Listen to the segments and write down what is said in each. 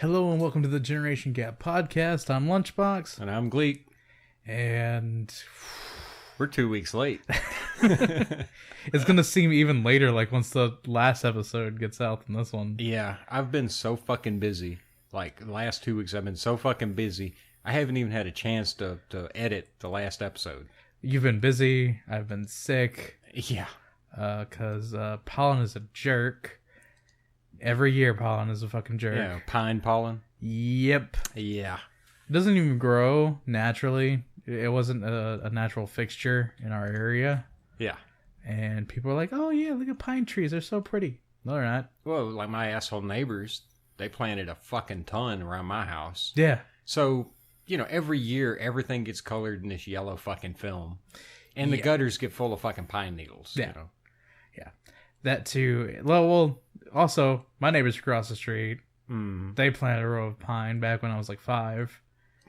Hello and welcome to the Generation Gap podcast. I'm Lunchbox. And I'm Gleek. And we're 2 weeks late. It's going to seem even later, like once the last episode gets out than this one. Yeah, I've been so fucking busy. Like, the last 2 weeks I've been so fucking busy. I haven't even had a chance to edit the last episode. You've been busy. I've been sick. Yeah. Because pollen is a jerk. Every year pollen is a fucking jerk. Yeah, pine pollen. Yep. Yeah. It doesn't even grow naturally. It wasn't a natural fixture in our area. Yeah. And people are like, oh yeah, look at pine trees. They're so pretty. No, they're not. Well, like my asshole neighbors, they planted a fucking ton around my house. Yeah. So, every year everything gets colored in this yellow fucking film. And the gutters get full of fucking pine needles. Yeah. Yeah. That too. Well, also, my neighbors across the street, they planted a row of pine back when I was like 5.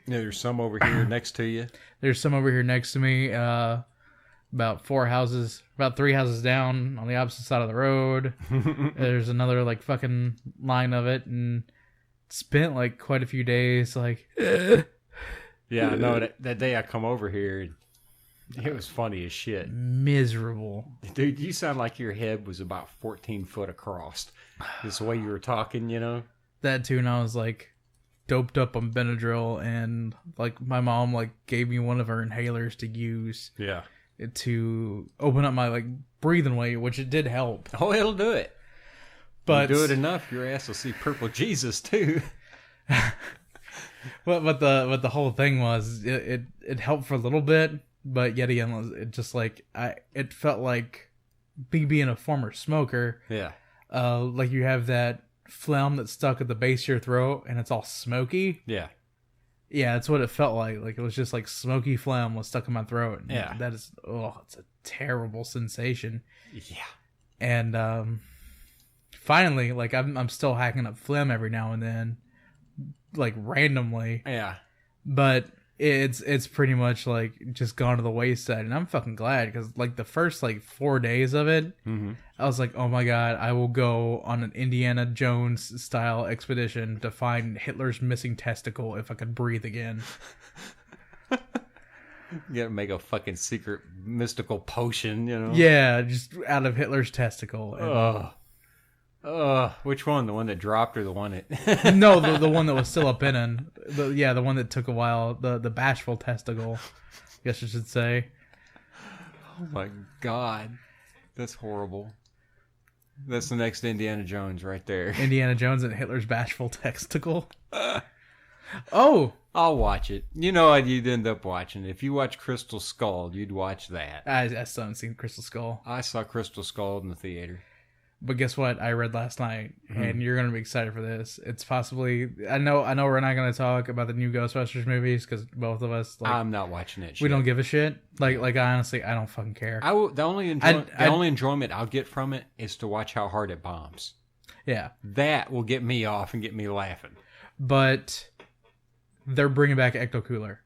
Yeah, there's some over here next to you. There's some over here next to me, about 3 houses down on the opposite side of the road. There's another like fucking line of it, and spent like quite a few days like... Yeah, no, that day I come over here, it was funny as shit. Miserable. Dude, you sound like your head was about 14 foot across. This way you were talking, That too, and I was like doped up on Benadryl, and like my mom like gave me one of her inhalers to use. Yeah. To open up my like breathing way, which it did help. Oh, it'll do it. But you do it enough, your ass will see purple Jesus too. But the whole thing was it helped for a little bit. But yet again, it just like it felt like being a former smoker. Yeah. Like you have that phlegm that's stuck at the base of your throat, and it's all smoky. Yeah. Yeah, that's what it felt like. Like it was just like smoky phlegm was stuck in my throat. And yeah. That is, it's a terrible sensation. Yeah. And finally, like I'm still hacking up phlegm every now and then, like randomly. Yeah. But it's pretty much like just gone to the wayside, and I'm fucking glad, because like the first like 4 days of it, I was like, oh my god, I will go on an Indiana Jones style expedition to find Hitler's missing testicle if I could breathe again. You gotta make a fucking secret mystical potion, Yeah, just out of Hitler's testicle. And, which one? The one that dropped or the one that... No, the one that was still up in it. The one that took a while. The Bashful testicle, I guess you should say. Oh my god. That's horrible. That's the next Indiana Jones right there. Indiana Jones and Hitler's Bashful testicle. Oh! I'll watch it. You'd end up watching it. If you watch Crystal Skull, you'd watch that. I still haven't seen Crystal Skull. I saw Crystal Skull in the theater. But guess what? I read last night, and you're going to be excited for this. It's possibly... I know we're not going to talk about the new Ghostbusters movies, because both of us... Like, I'm not watching it. We don't give a shit. Like honestly, I don't fucking care. The only enjoyment I'll get from it is to watch how hard it bombs. Yeah. That will get me off and get me laughing. But they're bringing back Ecto-Cooler.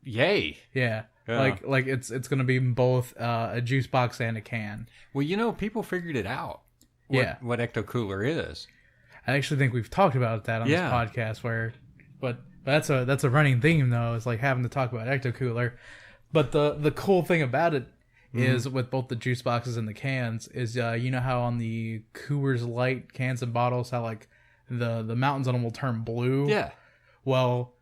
Yay. Yeah. Like it's going to be both a juice box and a can. Well, people figured it out. What Ecto-Cooler is. I actually think we've talked about that on this podcast, but that's a running theme though, is like having to talk about Ecto-Cooler. But the cool thing about it is with both the juice boxes and the cans is how on the Coors Light cans and bottles, how like the mountains on them will turn blue. Yeah. Well,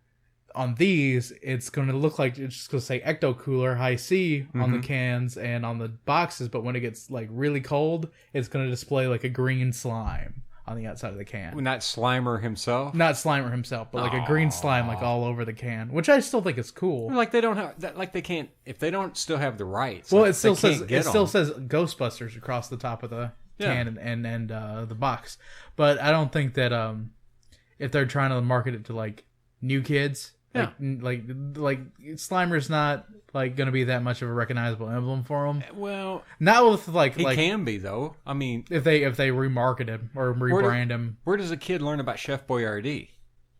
on these, it's going to look like it's just going to say Ecto-Cooler High C on the cans and on the boxes, but when it gets like really cold, it's going to display like a green slime on the outside of the can. Not Slimer himself? Not Slimer himself, but like a green slime like all over the can, which I still think is cool. Like they don't have that, like they can't, if they don't still have the rights. Well, like, it still says Ghostbusters across the top of the can and the box. But I don't think that if they're trying to market it to like new kids, like Slimer's not like going to be that much of a recognizable emblem for him. Well, not with he can be though. I mean, if they remarket him or rebrand him. Where does a kid learn about Chef Boyardee?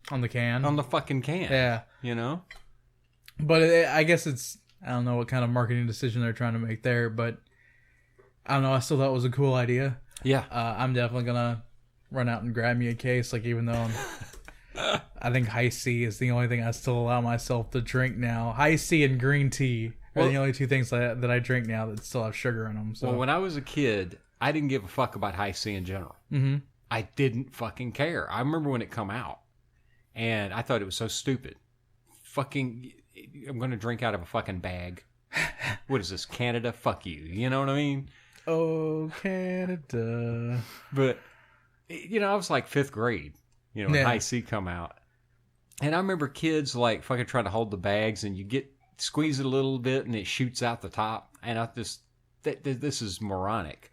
On the can. On the fucking can. Yeah. But I guess I don't know what kind of marketing decision they're trying to make there, but I don't know. I still thought it was a cool idea. Yeah. I'm definitely gonna run out and grab me a case. Like even though I think High C is the only thing I still allow myself to drink now. High C and green tea are the only two things that I drink now that still have sugar in them. So. Well, when I was a kid, I didn't give a fuck about High C in general. Mm-hmm. I didn't fucking care. I remember when it come out, and I thought it was so stupid. Fucking, I'm going to drink out of a fucking bag. What is this, Canada? Fuck you. You know what I mean? Oh, Canada. But, I was like 5th grade, when High C come out. And I remember kids like fucking trying to hold the bags, and you squeeze it a little bit, and it shoots out the top. And I just, this is moronic.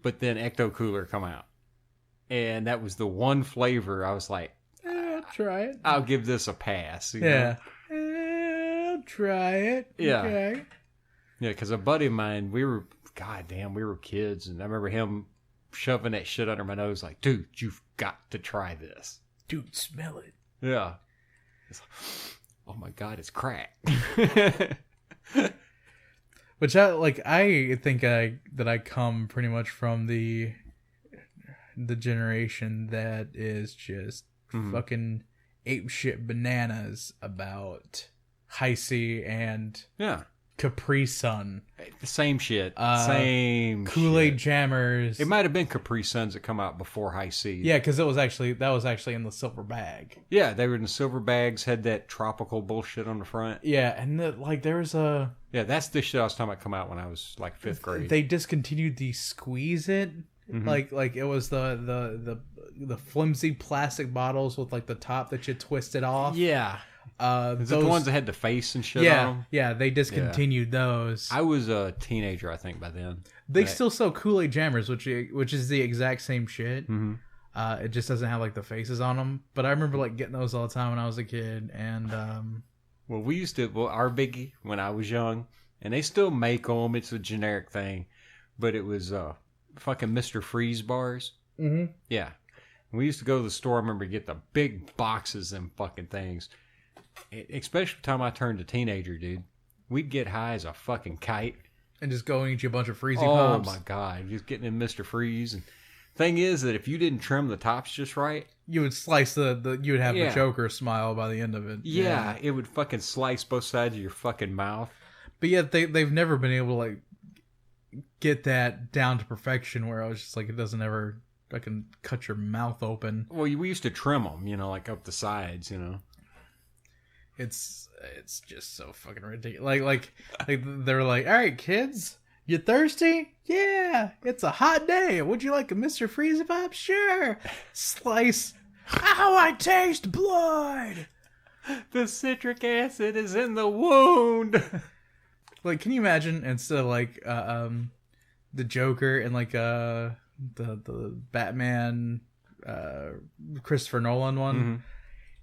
But then Ecto-Cooler come out. And that was the one flavor I was like, I'll try it. I'll give this a pass. I'll try it. Yeah. Okay. Yeah, because a buddy of mine, we were kids. And I remember him shoving that shit under my nose like, dude, you've got to try this. Dude, smell it. Yeah. Oh my God, it's crack. Which I think that I come pretty much from the generation that is just fucking apeshit bananas about High C and Capri Sun. The same shit. Same Kool-Aid shit. Jammers. It might have been Capri Suns that come out before High C. Yeah, because that was actually in the silver bag. Yeah, they were in the silver bags, had that tropical bullshit on the front. Yeah, and there was a... Yeah, that's the shit I was talking about come out when I was like 5th grade. They discontinued the Squeeze It. Mm-hmm. Like it was the flimsy plastic bottles with like the top that you twisted off. Yeah. Is it the ones that had the face and shit on them? Yeah, they discontinued those. I was a teenager, I think, by then. They still sell Kool-Aid Jammers, which is the exact same shit. Mm-hmm. It just doesn't have like the faces on them. But I remember like getting those all the time when I was a kid. And well, our biggie when I was young, and they still make them. It's a generic thing, but it was fucking Mr. Freeze bars. Mm-hmm. Yeah, we used to go to the store. I remember get the big boxes and fucking things. Especially the time I turned a teenager, dude. We'd get high as a fucking kite. And just go and eat you a bunch of Freezy Pops. Oh my God. Just getting in Mr. Freeze. And thing is that if you didn't trim the tops just right, you would slice you would have the Joker smile by the end of it. Yeah, it would fucking slice both sides of your fucking mouth. But yet they've never been able to like get that down to perfection where I was just like, it doesn't ever fucking cut your mouth open. Well, we used to trim them, like up the sides, It's just so fucking ridiculous. Like they're like, all right, kids, you thirsty? Yeah, it's a hot day. Would you like a Mr. Freezy Pop? Sure. Slice. Ow, I taste blood. The citric acid is in the wound. Like, can you imagine instead of like the Joker and like the Batman Christopher Nolan one?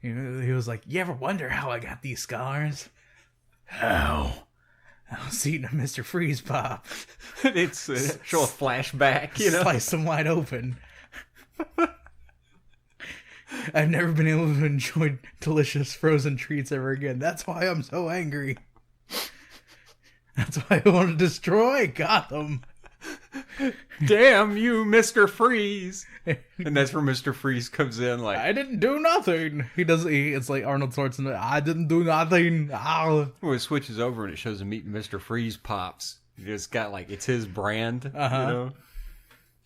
Mm-hmm. He was like, you ever wonder how I got these scars? How? I was eating a Mr. Freeze Pop. It's show a flashback, Slice them wide open. I've never been able to enjoy delicious frozen treats ever again. That's why I'm so angry. That's why I want to destroy Gotham. Damn you, Mr. Freeze. And that's where Mr. Freeze comes in like, I didn't do nothing. It's like Arnold Schwarzenegger. I didn't do nothing. Well, it switches over and it shows him eating Mr. Freeze Pops. It's got like, it's his brand,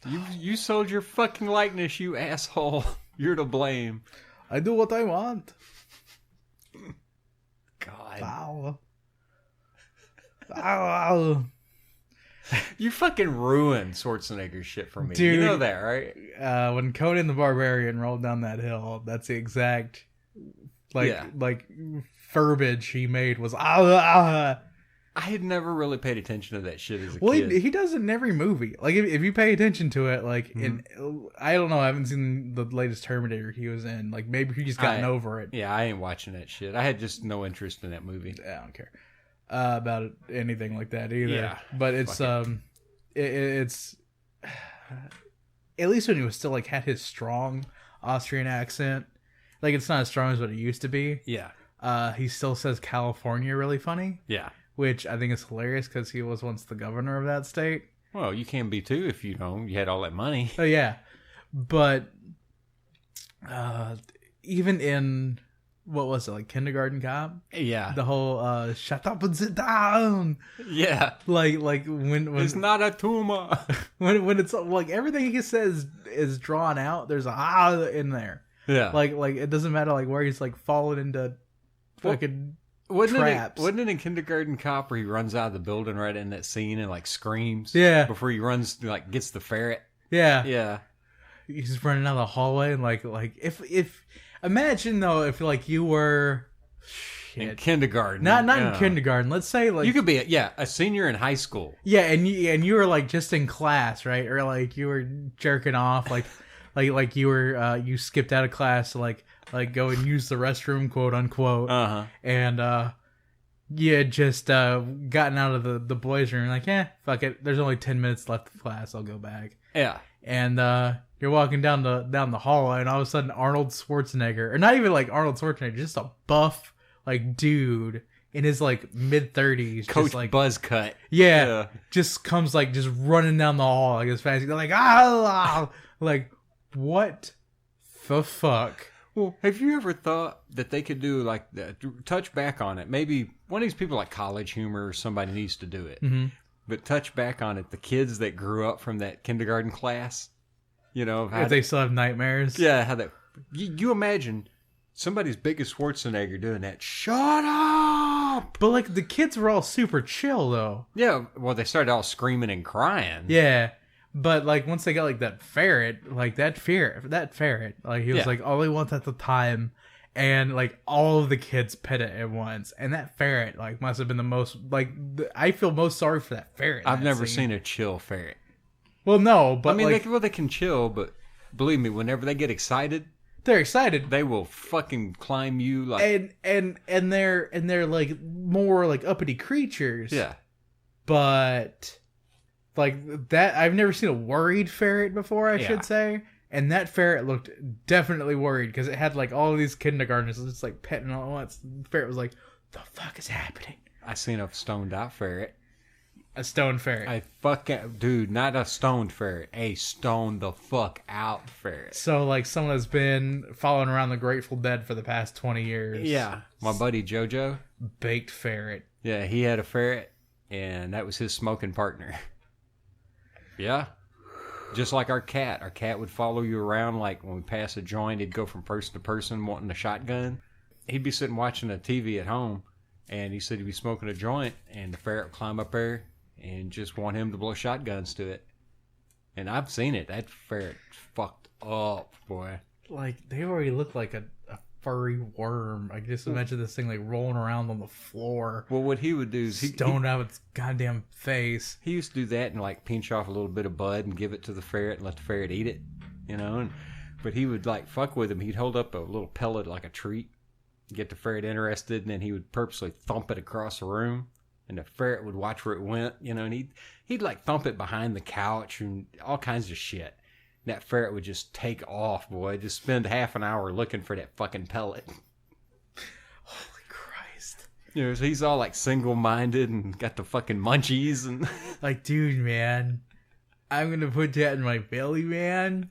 You sold your fucking likeness, you asshole. You're to blame. I do what I want. God. Ow. Ow. You fucking ruined Schwarzenegger's shit for me. Dude, you know that, right? When Conan the Barbarian rolled down that hill, that's the exact verbiage he made was I had never really paid attention to that shit as a kid. Well, he does it in every movie. Like if you pay attention to it, like I don't know, I haven't seen the latest Terminator he was in. Like maybe he's gotten over it. Yeah, I ain't watching that shit. I had just no interest in that movie. I don't care about anything like that either. Yeah, but it's it's at least when he was still like had his strong Austrian accent. Like it's not as strong as what it used to be. Yeah. He still says California really funny. Yeah. Which I think is hilarious because he was once the governor of that state. Well, you can be too if you had all that money. Oh yeah, but even in what was it, like Kindergarten Cop? Yeah. The whole shut up and sit down. Yeah. Like when it's not a tumor. when it's like everything he says is drawn out, there's a in there. Yeah. Like it doesn't matter like where he's like falling into fucking traps. Wasn't it in Kindergarten Cop where he runs out of the building right in that scene and like screams? Yeah. Before he runs, like gets the ferret. Yeah. Yeah. He's running out of the hallway and like if imagine though if like you were in kindergarten, not in kindergarten. Let's say like you could be a senior in high school. Yeah, and you were like just in class, right? Or like you were jerking off, like you were you skipped out of class to like go and use the restroom, quote unquote. And you had just gotten out of the boys' room, like, fuck it. There's only 10 minutes left of class. I'll go back. Yeah. And you're walking down the hallway, and all of a sudden Arnold Schwarzenegger, or not even like Arnold Schwarzenegger, just a buff like dude in his like mid-30s, Coach just, like, buzz cut. Yeah, just comes like just running down the hall like as fast as like like what the fuck. Well, have you ever thought that they could do like touch back on it? Maybe one of these people like College Humor or somebody needs to do it. Mm-hmm. But touch back on it, the kids that grew up from that kindergarten class, you know, if they still have nightmares. Yeah, how that you imagine somebody's big as Schwarzenegger doing that. Shut up! But like the kids were all super chill though. Yeah, well they started all screaming and crying. Yeah. But like once they got like that ferret, like that ferret, like he was like all he wants at the time, and like all of the kids pet it at once, and that ferret like must have been the most like I feel most sorry for that ferret. I've never seen a chill ferret. Well, no, but I mean like, they can chill, but believe me, whenever they get excited, they're excited. They will fucking climb you like and they're like more like uppity creatures. Yeah, but. Like that, I've never seen a worried ferret before, I should say. And that ferret looked definitely worried because it had like all of these kindergartners just like petting all at once. The ferret was like, "The fuck is happening?" I seen a stoned out ferret. A stone ferret. Dude, not a stoned ferret. A stoned the fuck out ferret. So like someone has been following around the Grateful Dead for the past 20 years. Yeah, my buddy JoJo, baked ferret. Yeah, he had a ferret, and that was his smoking partner. Yeah. Just like our cat. Our cat would follow you around, like when we pass a joint, he'd go from person to person wanting a shotgun. He'd be sitting watching a TV at home, and he said he'd be smoking a joint, and the ferret would climb up there and just want him to blow shotguns to it. And I've seen it. That ferret's fucked up, boy. Like, they already look like a furry worm. I can just imagine this thing like rolling around on the floor. Well, what he would do is stoned out its goddamn face. He used to do that and like pinch off a little bit of bud and give it to the ferret and let the ferret eat it, you know. But he would like fuck with him. He'd hold up a little pellet like a treat, get the ferret interested, and then he would purposely thump it across the room, and the ferret would watch where it went, you know. And he'd like thump it behind the couch and all kinds of shit. That ferret would just take off, boy. Just spend half an hour looking for that fucking pellet. Holy Christ. You know, so he's all like single-minded and got the fucking munchies and like, dude, man, I'm gonna put that in my belly, man,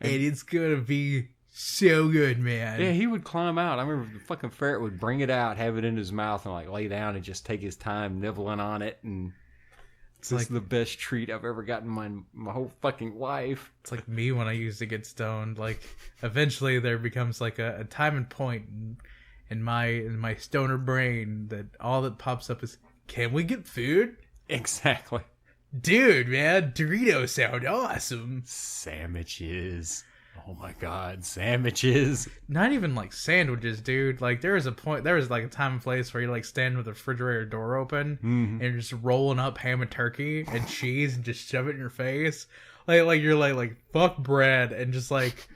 and it's gonna be so good, man. Yeah, he would climb out. I remember the fucking ferret would bring it out, have it in his mouth, and like lay down and just take his time nibbling on it, and this is the best treat I've ever gotten in my whole fucking life. It's like me when I used to get stoned. Like, eventually there becomes like a time and point in my stoner brain that all that pops up is, can we get food? Exactly. Dude, man, Doritos sound awesome. Sandwiches. Oh my god, sandwiches. Not even like sandwiches, dude. Like there was like a time and place where you like stand with the refrigerator door open and you're just rolling up ham and turkey and cheese and just shove it in your face. Like you're like fuck bread and just like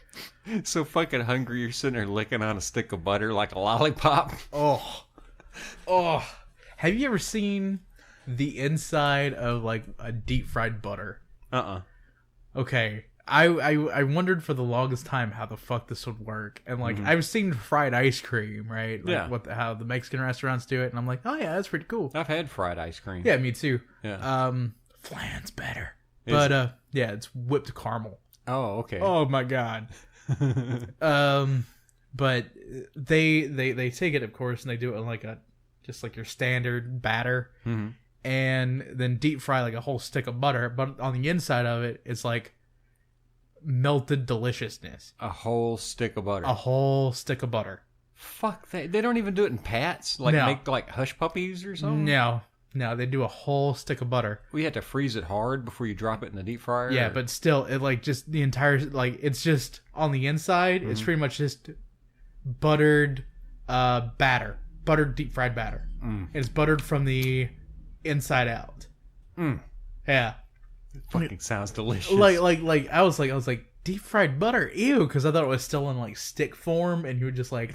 so fucking hungry you're sitting there licking on a stick of butter like a lollipop. Oh. Have you ever seen the inside of like a deep fried butter? Okay. I wondered for the longest time how the fuck this would work, and like I've seen fried ice cream, right? Like how the Mexican restaurants do it, and I'm like, oh yeah, that's pretty cool. I've had fried ice cream. Yeah, me too. Yeah. Flan's better, but yeah, it's whipped caramel. Oh, okay. Oh my god. But they take it, of course, and they do it in like just like your standard batter, and then deep fry like a whole stick of butter. But on the inside of it, it's like melted deliciousness. A whole stick of butter. A whole stick of butter. Fuck, they don't even do it in pats? Like make like hush puppies or something? No, they do a whole stick of butter. We have to freeze it hard before you drop it in the deep fryer? Yeah, but still, it like just the entire, like, it's just on the inside, it's pretty much just buttered batter. Buttered deep fried batter. It's buttered from the inside out. Yeah. It fucking sounds delicious. Like I was like deep fried butter, ew, because I thought it was still in like stick form, and you would just like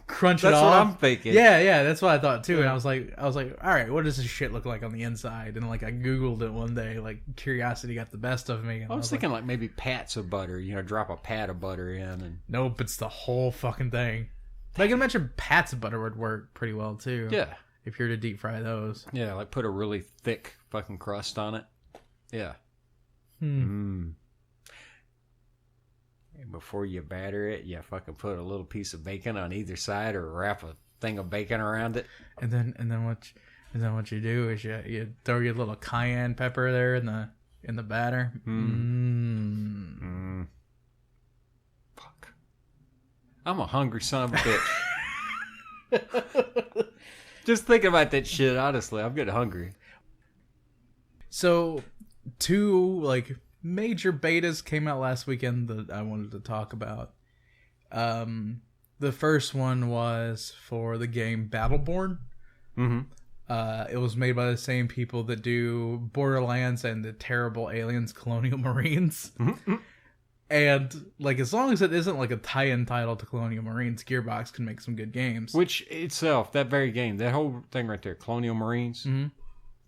crunch it off. That's what I'm thinking. Yeah, that's what I thought too. And I was like, all right, what does this shit look like on the inside? And like I googled it one day, like curiosity got the best of me. And I was thinking like maybe pats of butter, drop a pat of butter in, and nope, it's the whole fucking thing. But I can imagine pats of butter would work pretty well too. Yeah, if you're to deep fry those. Yeah, like put a really thick fucking crust on it. Yeah. And before you batter it, you fucking put a little piece of bacon on either side, or wrap a thing of bacon around it. And then what you do is you throw your little cayenne pepper there in the batter. Fuck. I'm a hungry son of a bitch. Just thinking about that shit, honestly, I'm getting hungry. So, 2 like major betas came out last weekend that I wanted to talk about. The first one was for the game Battleborn. It was made by the same people that do Borderlands and the terrible Aliens Colonial Marines. And like, as long as it isn't like a tie-in title to Colonial Marines, Gearbox can make some good games. Which itself, that very game, that whole thing right there, Colonial Marines,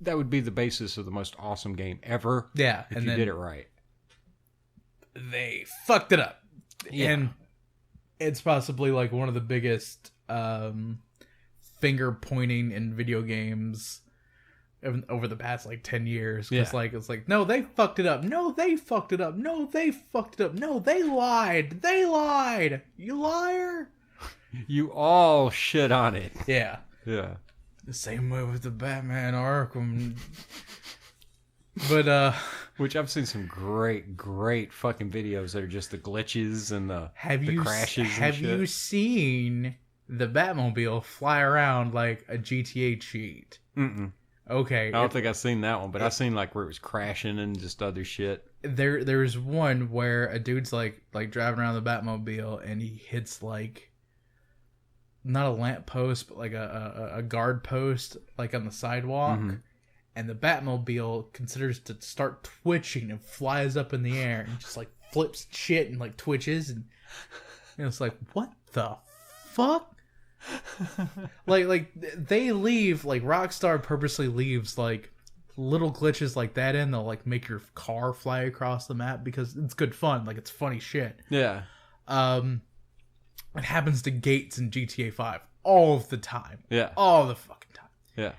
that would be the basis of the most awesome game ever. Yeah, if you did it right. They fucked it up. Yeah. And it's possibly like one of the biggest finger pointing in video games over the past like 10 years. It's like, no, they fucked it up. No, they fucked it up. No, they fucked it up. No, they lied. They lied. You liar. You all shit on it. Yeah. Yeah. The same way with the Batman Arkham. But which I've seen some great fucking videos that are just the glitches and the crashes. Have you seen the Batmobile fly around like a GTA cheat? Okay. I don't think I've seen that one, but I've seen like where it was crashing and just other shit. There's one where a dude's like driving around the Batmobile and he hits like not a lamp post, but like a guard post like on the sidewalk. And the Batmobile considers to start twitching and flies up in the air and just like flips shit and like twitches, and it's like, what the fuck? like they leave, like Rockstar purposely leaves like little glitches like that in. They'll like make your car fly across the map because it's good fun, like it's funny shit. Yeah. It happens to Gates in GTA 5 all of the time. Yeah. All the fucking time. Yeah.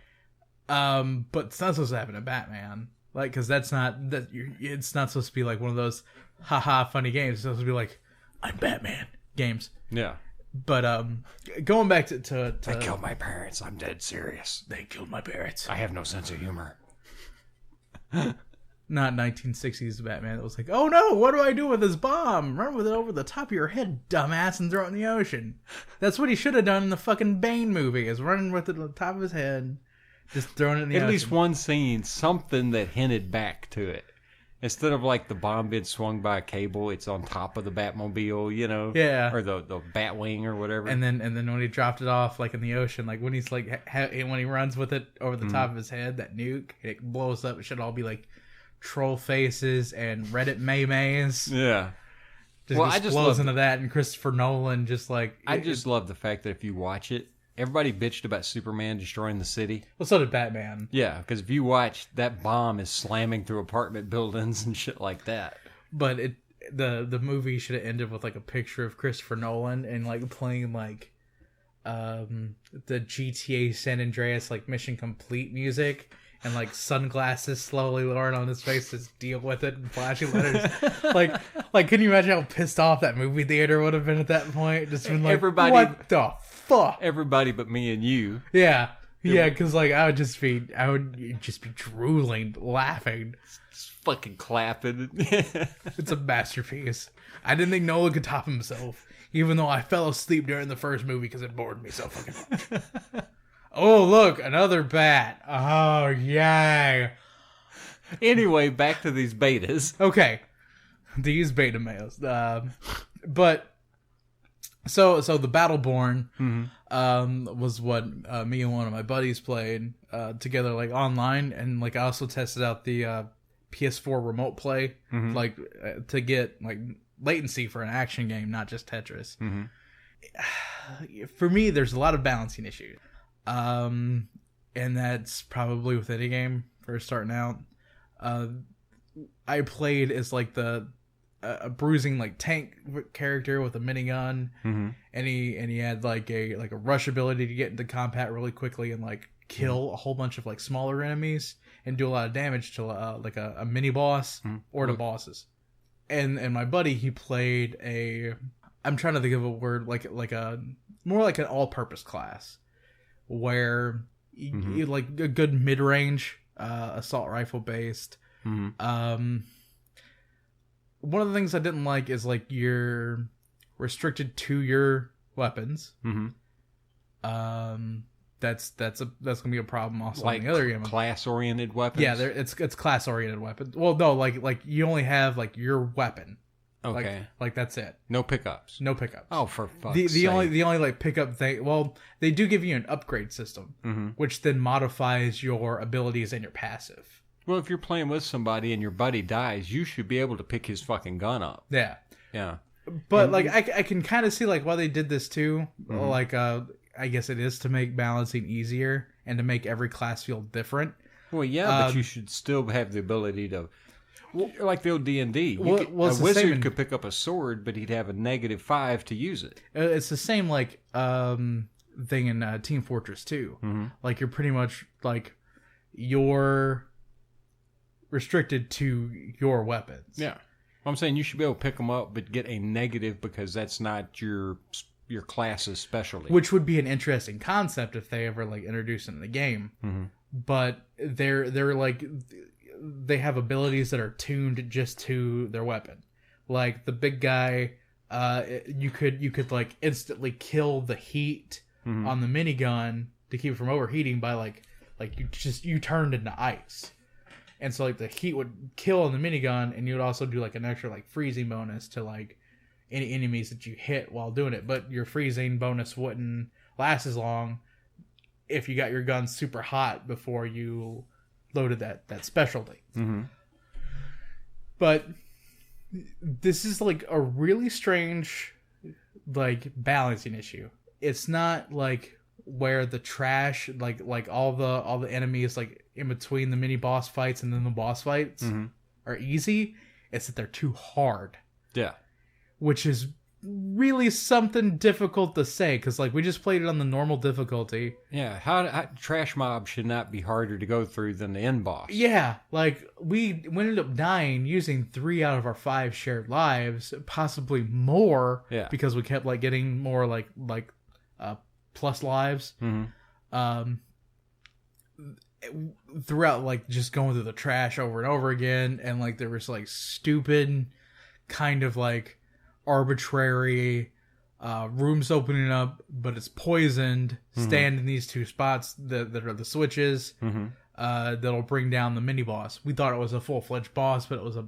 But it's not supposed to happen to Batman, like, because it's not supposed to be like one of those haha funny games. It's supposed to be like, I'm Batman games. Yeah. But going back to they killed my parents. I'm dead serious. They killed my parents. I have no sense of humor. Not 1960s Batman. It was like, oh no, what do I do with this bomb? Run with it over the top of your head, dumbass, and throw it in the ocean. That's what he should have done in the fucking Bane movie, is running with it on the top of his head, just throwing it in the ocean. At least one scene, something that hinted back to it. Instead of like the bomb being swung by a cable, it's on top of the Batmobile, Yeah. Or the Batwing or whatever. And then when he dropped it off, like in the ocean, like when he's like, when he runs with it over the top of his head, that nuke, it blows up. It should all be like troll faces and Reddit maymays. Yeah. I just blows into that, and Christopher Nolan just like... I just love the fact that if you watch it, everybody bitched about Superman destroying the city. Well, so did Batman. Yeah, because if you watch, that bomb is slamming through apartment buildings and shit like that. But the movie should have ended with like a picture of Christopher Nolan and like playing like the GTA San Andreas like Mission Complete music, and like sunglasses slowly lowering on his face to deal with it and flashing letters. like, can you imagine how pissed off that movie theater would have been at that point? Just been like, everybody, what the fuck? Everybody but me and you. Yeah. Yeah, because like I would just be drooling, laughing, just fucking clapping. It's a masterpiece. I didn't think Nolan could top himself, even though I fell asleep during the first movie because it bored me so fucking much. Oh look, another bat. Oh yay. Anyway, back to these betas. Okay, these beta males. But so the Battleborn. Was what me and one of my buddies played together, like online, and like I also tested out the PS4 remote play, like to get like latency for an action game, not just Tetris. For me, there's a lot of balancing issues, and that's probably with any game for starting out. I played as like a bruising like tank character with a minigun, and he had like a rush ability to get into combat really quickly and like kill a whole bunch of like smaller enemies and do a lot of damage to like a mini boss or to bosses. And my buddy, he played I'm trying to think of a word, like a more like an all-purpose class where you like a good mid-range assault rifle based. One of the things I didn't like is like you're restricted to your weapons. That's gonna be a problem also like in the other game. Class oriented weapons. Yeah, it's class oriented weapons. Well, no, like you only have like your weapon. Okay. Like that's it. No pickups. No pickups. Oh, for fuck's sake. The only like pickup thing. Well, they do give you an upgrade system, which then modifies your abilities and your passive. Well, if you're playing with somebody and your buddy dies, you should be able to pick his fucking gun up. Yeah. Yeah. But like I can kind of see like why they did this too. Like I guess it is to make balancing easier and to make every class feel different. Well, yeah, but you should still have the ability to, like the old D&D. A wizard could pick up a sword, but he'd have a -5 to use it. It's the same like thing in Team Fortress 2. Like you're pretty much like you're restricted to your weapons. Yeah. I'm saying you should be able to pick them up, but get a negative because that's not your class's specialty. Which would be an interesting concept if they ever like introduce it in the game. But they're like they have abilities that are tuned just to their weapon. Like the big guy, you could like instantly kill the heat on the minigun to keep it from overheating by like you turned into ice. And so like the heat would kill on the minigun, and you would also do like an extra like freezing bonus to like any enemies that you hit while doing it. But your freezing bonus wouldn't last as long if you got your gun super hot before you loaded that specialty. But this is like a really strange like balancing issue. It's not like where the trash like all the enemies like in between the mini boss fights and then the boss fights are easy. It's that they're too hard. Yeah. Which is really something difficult to say because like we just played it on the normal difficulty. Yeah, how trash mob should not be harder to go through than the end boss. Yeah, like we ended up dying using 3 out of our 5 shared lives, possibly more. Yeah, because we kept like getting more like plus lives. Throughout like just going through the trash over and over again, and like there was like stupid kind of like arbitrary rooms opening up, but it's poisoned. Stand in these 2 spots that are the switches that'll bring down the mini boss. We thought it was a full-fledged boss, but it was a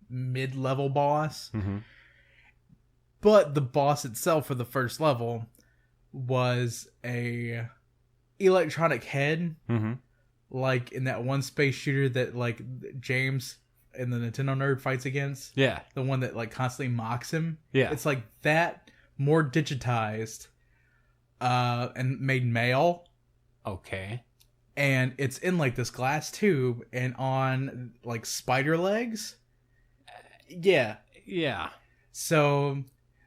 mid-level boss. But the boss itself for the first level was a electronic head, like in that one space shooter that like James and the Nintendo nerd fights against. Yeah, the one that like constantly mocks him. Yeah, it's like that, more digitized, and made male. Okay, and it's in like this glass tube and on like spider legs. Yeah. Yeah. So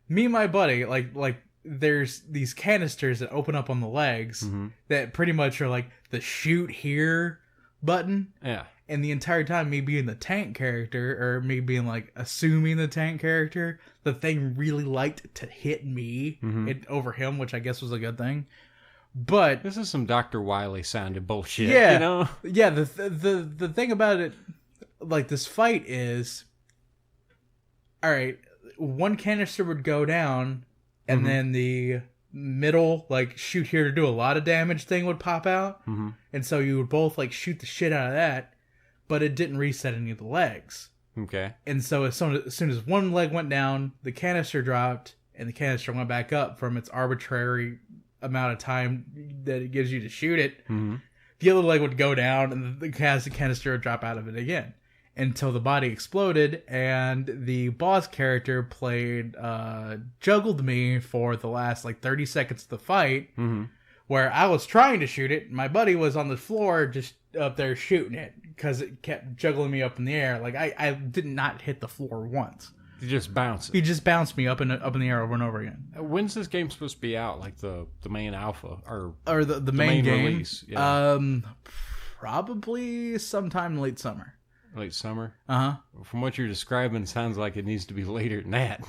me and my buddy like there's these canisters that open up on the legs that pretty much are like the shoot here button. Yeah. And the entire time, me being the tank character, or me being like assuming the tank character, the thing really liked to hit me over him, which I guess was a good thing. But this is some Dr. Wily sounded bullshit. Yeah, you know. Yeah. The thing about it, like this fight is, all right. One canister would go down, and then the middle like shoot here to do a lot of damage thing would pop out, and so you would both like shoot the shit out of that. But it didn't reset any of the legs. Okay. And so as soon as one leg went down, the canister dropped, and the canister went back up from its arbitrary amount of time that it gives you to shoot it. The other leg would go down, and the canister would drop out of it again. Until the body exploded, and the boss character juggled me for the last like 30 seconds of the fight, where I was trying to shoot it. My buddy was on the floor just up there shooting it because it kept juggling me up in the air. Like I did not hit the floor once. You just bounce it. He just bounced me up in the air over and over again. When's this game supposed to be out? Like the main alpha or the main game release? Yeah. Probably sometime late summer. Late summer? Uh-huh. From what you're describing, it sounds like it needs to be later than that.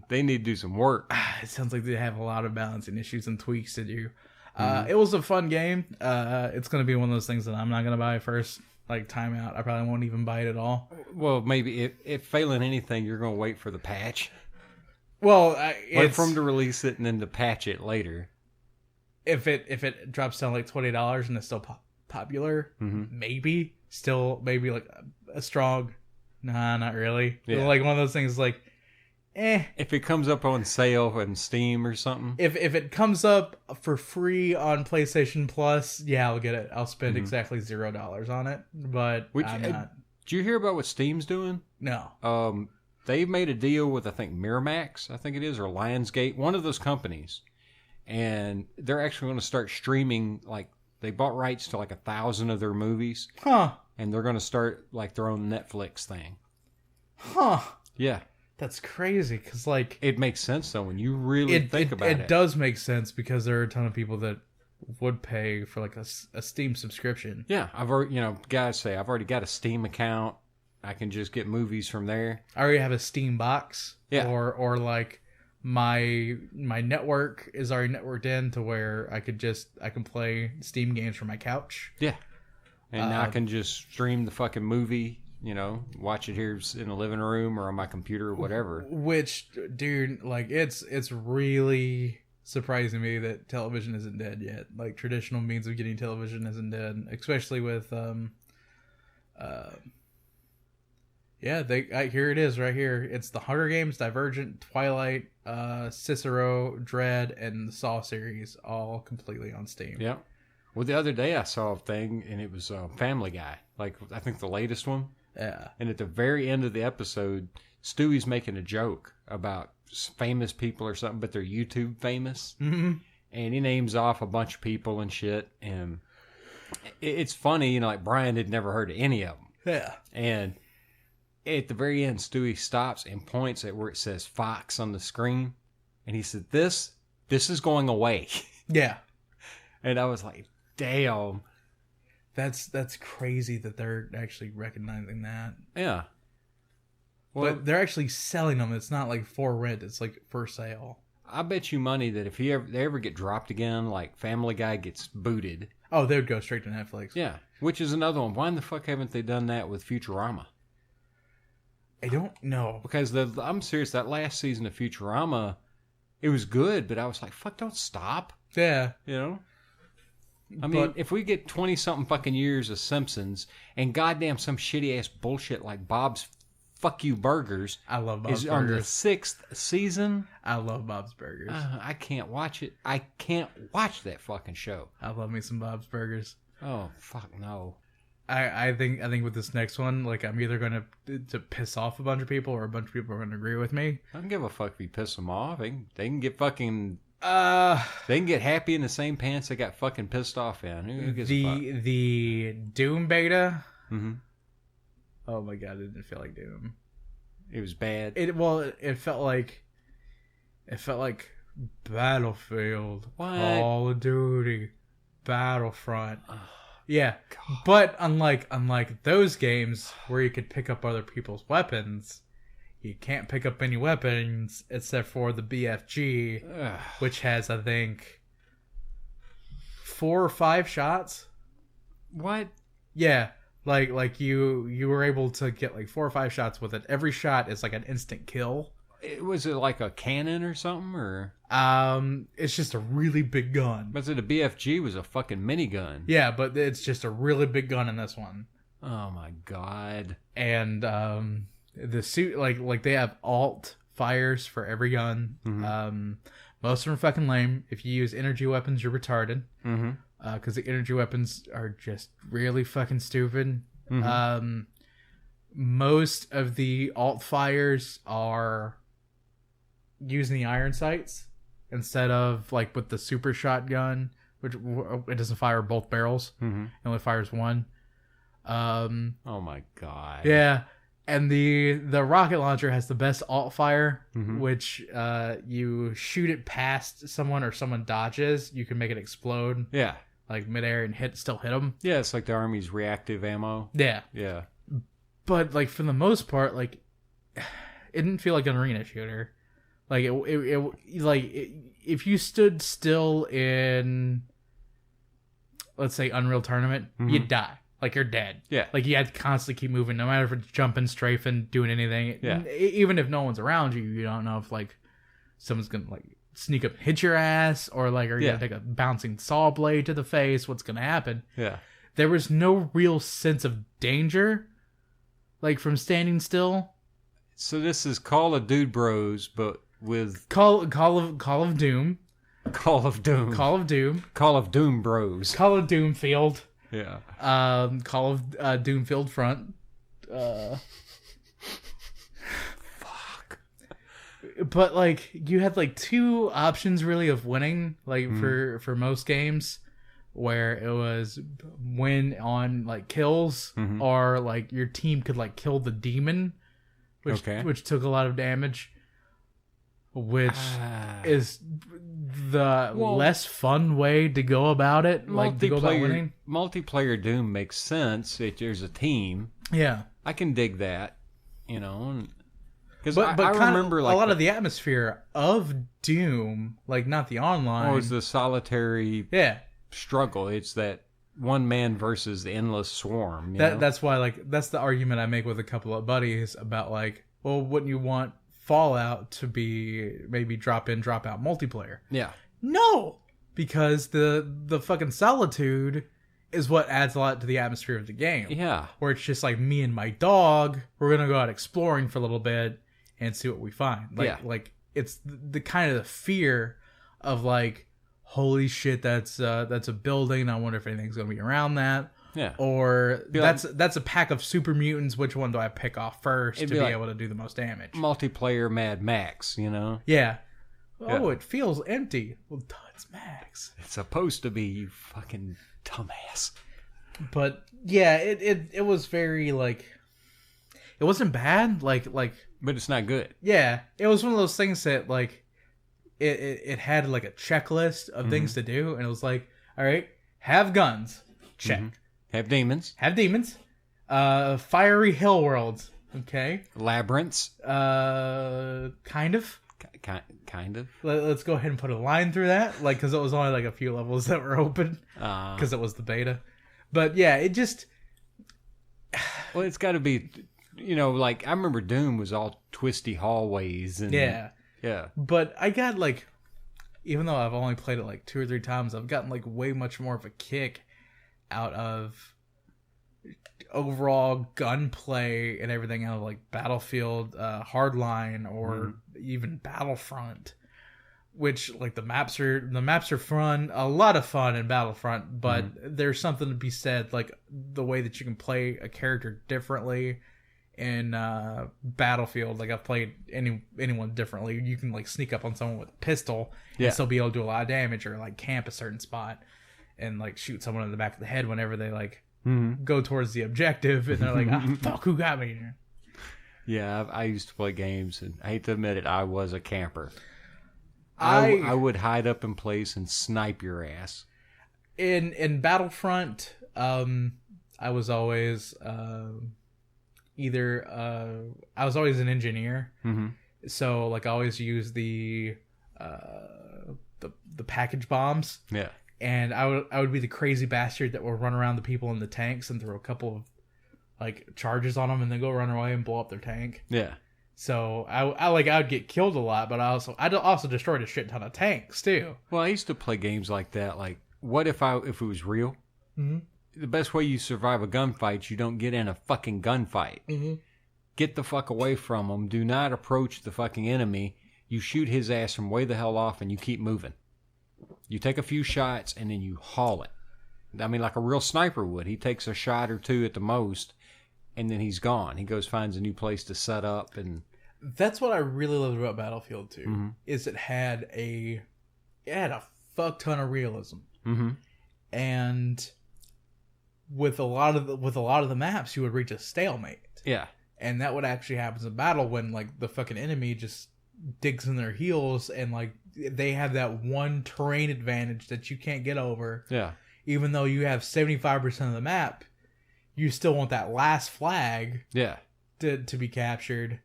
They need to do some work. It sounds like they have a lot of balancing issues and tweaks to do. It was a fun game. It's going to be one of those things that I'm not going to buy first. Like, timeout. I probably won't even buy it at all. Well, maybe if failing anything, you're going to wait for the patch. Well, wait for them to release it and then to patch it later. If it drops down like $20 and it's still popular, maybe. Still, maybe like a strong, nah, not really. Yeah. Like one of those things like, If it comes up on sale on Steam or something. If it comes up for free on PlayStation Plus, yeah, I'll get it. I'll spend exactly $0 on it. But I'm not. Did you hear about what Steam's doing? No. They've made a deal with, I think, Miramax, I think it is, or Lionsgate, one of those companies. And they're actually going to start streaming, like, they bought rights to like 1,000 of their movies. Huh. And they're going to start like their own Netflix thing. Huh. Yeah. That's crazy, because like... It makes sense, though, when you really think about it. It does make sense, because there are a ton of people that would pay for like a Steam subscription. Yeah. I've already, guys say, I've already got a Steam account. I can just get movies from there. I already have a Steam box. Yeah. Or like... My network is already networked in to where I can play Steam games from my couch. Yeah. And now I can just stream the fucking movie, watch it here in the living room or on my computer or whatever. Which, dude, like it's really surprising me that television isn't dead yet. Like traditional means of getting television isn't dead, especially with yeah, here it is right here. It's the Hunger Games, Divergent, Twilight, Cicero, Dread, and the Saw series, all completely on Steam. Yeah. Well, the other day I saw a thing, and it was Family Guy. Like, I think the latest one. Yeah. And at the very end of the episode, Stewie's making a joke about famous people or something, but they're YouTube famous. Mm-hmm. And he names off a bunch of people and shit. And it's funny, like Brian had never heard of any of them. Yeah. And... at the very end, Stewie stops and points at where it says Fox on the screen. And he said, this is going away. Yeah. And I was like, damn. That's crazy that they're actually recognizing that. Yeah. Well, but they're actually selling them. It's not like for rent. It's like for sale. I bet you money that if they ever get dropped again, like Family Guy gets booted. Oh, they would go straight to Netflix. Yeah. Which is another one. Why in the fuck haven't they done that with Futurama? I don't know. Because I'm serious, that last season of Futurama, it was good, but I was like, fuck, don't stop. Yeah. I mean, if we get 20-something fucking years of Simpsons, and goddamn some shitty-ass bullshit like Bob's Fuck You Burgers I love Bob's is Burgers. on the 6th season. I love Bob's Burgers. I can't watch it. I can't watch that fucking show. I love me some Bob's Burgers. Oh, fuck no. I think with this next one, like I'm either going to piss off a bunch of people or a bunch of people are going to agree with me. I don't give a fuck if you piss them off. They can get fucking they can get happy in the same pants they got fucking pissed off in. Who gives a fuck? The Doom beta. Mm-hmm. Oh my god, it didn't feel like Doom. It was bad. It felt like Battlefield, What? Call of Duty, Battlefront. Yeah, God. But unlike those games where you could pick up other people's weapons, you can't pick up any weapons except for the BFG, which has, I think, 4 or 5 shots. What? Yeah, like you were able to get like 4 or 5 shots with it. Every shot is like an instant kill. Was it like a cannon or something, or? It's just a really big gun. But the BFG was a fucking minigun. Yeah, but it's just a really big gun in this one. Oh my God. And the suit, like they have alt fires for every gun. Mm-hmm. Most of them are fucking lame. If you use energy weapons, you're retarded. Mm-hmm. Because the energy weapons are just really fucking stupid. Mm-hmm. Most of the alt fires are using the iron sights instead of like with the super shotgun, which it doesn't fire both barrels. Mm-hmm. It only fires one. Oh my God. Yeah. And the rocket launcher has the best alt fire, mm-hmm. which you shoot it past someone or someone dodges, you can make it explode. Yeah. Like midair and still hit them. Yeah, it's like the Army's reactive ammo. Yeah. Yeah. But like for the most part, like it didn't feel like an arena shooter. Like if you stood still in, let's say, Unreal Tournament, mm-hmm. you'd die. Like you're dead. Yeah. Like you had to constantly keep moving, no matter if it's jumping, strafing, doing anything. Yeah. Even if no one's around you, you don't know if like someone's gonna like sneak up and hit your ass, or like are you gonna take a bouncing saw blade to the face? What's gonna happen? Yeah. There was no real sense of danger, like from standing still. So this is Call of Dude Bros, but with Call of Doom. Call of Doom. Call of Doom. Call of Doom Bros. Call of Doomfield. Yeah. Call of Doomfield Front. Fuck. But like you had like 2 options really of winning, like for most games, where it was win on like kills, mm-hmm. or like your team could like kill the demon, which took a lot of damage, which is the less fun way to go about it. Like to go about winning. Multiplayer Doom makes sense if there's a team. Yeah, I can dig that. Because I remember like a lot of the atmosphere of Doom, like not the online. Or it's the solitary struggle. It's that one man versus the endless swarm. That's why, like, that's the argument I make with a couple of buddies about, like, well, wouldn't you want Fallout to be maybe drop in, drop out multiplayer? Yeah. No! Because the fucking solitude is what adds a lot to the atmosphere of the game. Yeah. Where it's just like me and my dog, we're going to go out exploring for a little bit and see what we find. Like it's the kind of the fear of like, holy shit, that's a building. I wonder if anything's going to be around that. Yeah. Or that's a pack of super mutants. Which one do I pick off first to be able to do the most damage? Multiplayer Mad Max, Yeah. Oh, it feels empty. Well, duh, it's Max. It's supposed to be, you fucking dumbass. But yeah, it was very like, it wasn't bad. Like, but it's not good. Yeah, it was one of those things that like, it had like a checklist of things to do, and it was like, all right, have guns, check. Mm-hmm. Have demons. Fiery hill worlds. Okay. Labyrinths. Kind of. Kind of. Let's go ahead and put a line through that, like, because it was only like a few levels that were open, because it was the beta. But yeah, it just. Well, it's got to be, like I remember Doom was all twisty hallways and yeah. But I got like, even though I've only played it like 2 or 3 times, I've gotten like way much more of a kick out of overall gunplay and everything out of like Battlefield, Hardline, or even Battlefront, which like the maps are fun, a lot of fun in Battlefront, but there's something to be said like the way that you can play a character differently in Battlefield. Like I've played anyone differently. You can like sneak up on someone with a pistol and still be able to do a lot of damage, or like camp a certain spot and like shoot someone in the back of the head whenever they like go towards the objective, and they're like, fuck, who got me? Yeah, I used to play games, and I hate to admit it, I was a camper. I would hide up in place and snipe your ass. In Battlefront, I was always I was always an engineer. Mm-hmm. So like I always use the package bombs. Yeah. And I would be the crazy bastard that would run around the people in the tanks and throw a couple of like charges on them and then go run away and blow up their tank. Yeah. So I would get killed a lot, but I'd also destroyed a shit ton of tanks too. Well, I used to play games like that. Like, what if it was real? Mm-hmm. The best way you survive a gunfight, you don't get in a fucking gunfight. Mm-hmm. Get the fuck away from them. Do not approach the fucking enemy. You shoot his ass from way the hell off, and you keep moving. You take a few shots and then you haul it. I mean, like a real sniper would. He takes a shot or two at the most, and then he's gone. He goes finds a new place to set up and. That's what I really loved about Battlefield 2, mm-hmm. is it had a fuck ton of realism, mm-hmm. and with a lot of the maps, you would reach a stalemate. Yeah, and that would actually happen in battle when like the fucking enemy just digs in their heels and like they have that one terrain advantage that you can't get over. Yeah, even though you have 75% of the map, you still want that last flag. Yeah, to be captured.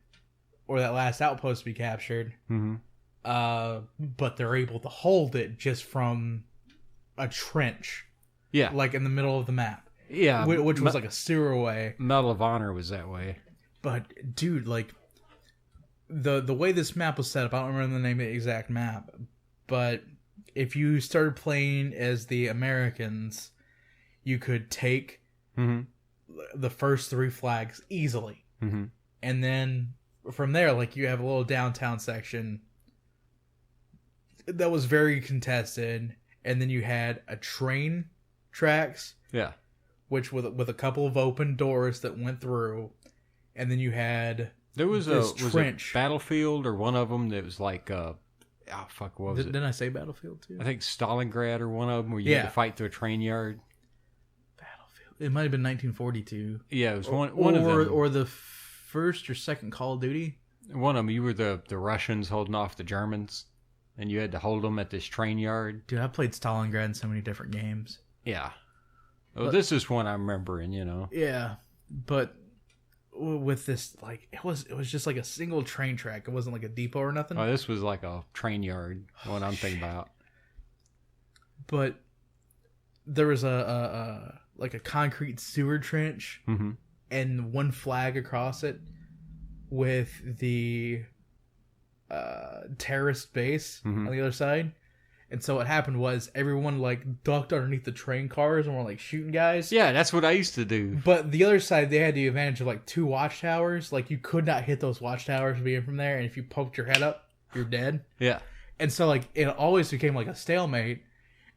Or that last outpost to be captured. Mm-hmm. But they're able to hold it just from a trench. Yeah. Like in the middle of the map. Yeah. Which was like a sewer way. Medal of Honor was that way. But, dude, like, the way this map was set up, I don't remember the name of the exact map, but if you started playing as the Americans, you could take mm-hmm. the first 3 flags easily. Mm-hmm. And then from there, like, you have a little downtown section that was very contested, and then you had a train tracks, yeah, which with a couple of open doors that went through, and then you had was a Battlefield or one of them that was like what was it? Didn't I say Battlefield too? I think Stalingrad or one of them where you had to fight through a train yard. Battlefield. It might have been 1942. Yeah, it was one of them, or the first or second Call of Duty. One of them, you were the Russians holding off the Germans, and you had to hold them at this train yard. Dude, I played Stalingrad in so many different games. Yeah. Well, this is one I'm remembering, you know. Yeah, but with this, like, it was just like a single train track. It wasn't like a depot or nothing. Oh, this was like a train yard, what I'm thinking about. But there was a concrete sewer trench, mm-hmm. and one flag across it with the terrorist base mm-hmm. on the other side. And so what happened was everyone like ducked underneath the train cars and were like shooting guys. Yeah, that's what I used to do. But the other side, they had the advantage of like 2 watchtowers. Like you could not hit those watchtowers being from there. And if you poked your head up, you're dead. Yeah. And so like it always became like a stalemate.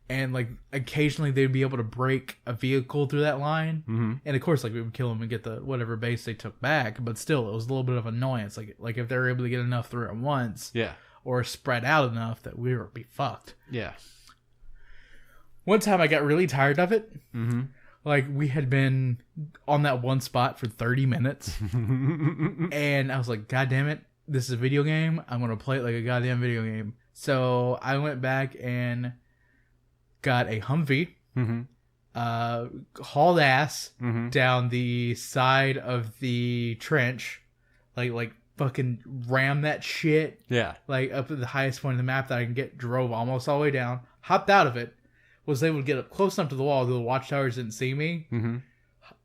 And like occasionally they'd be able to break a vehicle through that line. Mm-hmm. And of course, like we would kill them and get the whatever base they took back. But still, it was a little bit of annoyance. Like if they were able to get enough through at once. Yeah. Or spread out enough that we would be fucked. Yeah. One time I got really tired of it. Mm-hmm. Like we had been on that one spot for 30 minutes. And I was like, God damn it. This is a video game. I'm going to play it like a goddamn video game. So I went back and got a Humvee. Mm-hmm. Hauled ass mm-hmm. down the side of the trench. Like fucking ram that shit. Yeah. Like up at the highest point of the map that I can get. Drove almost all the way down. Hopped out of it. Was able to get up close enough to the wall that the watchtowers didn't see me. Mm-hmm.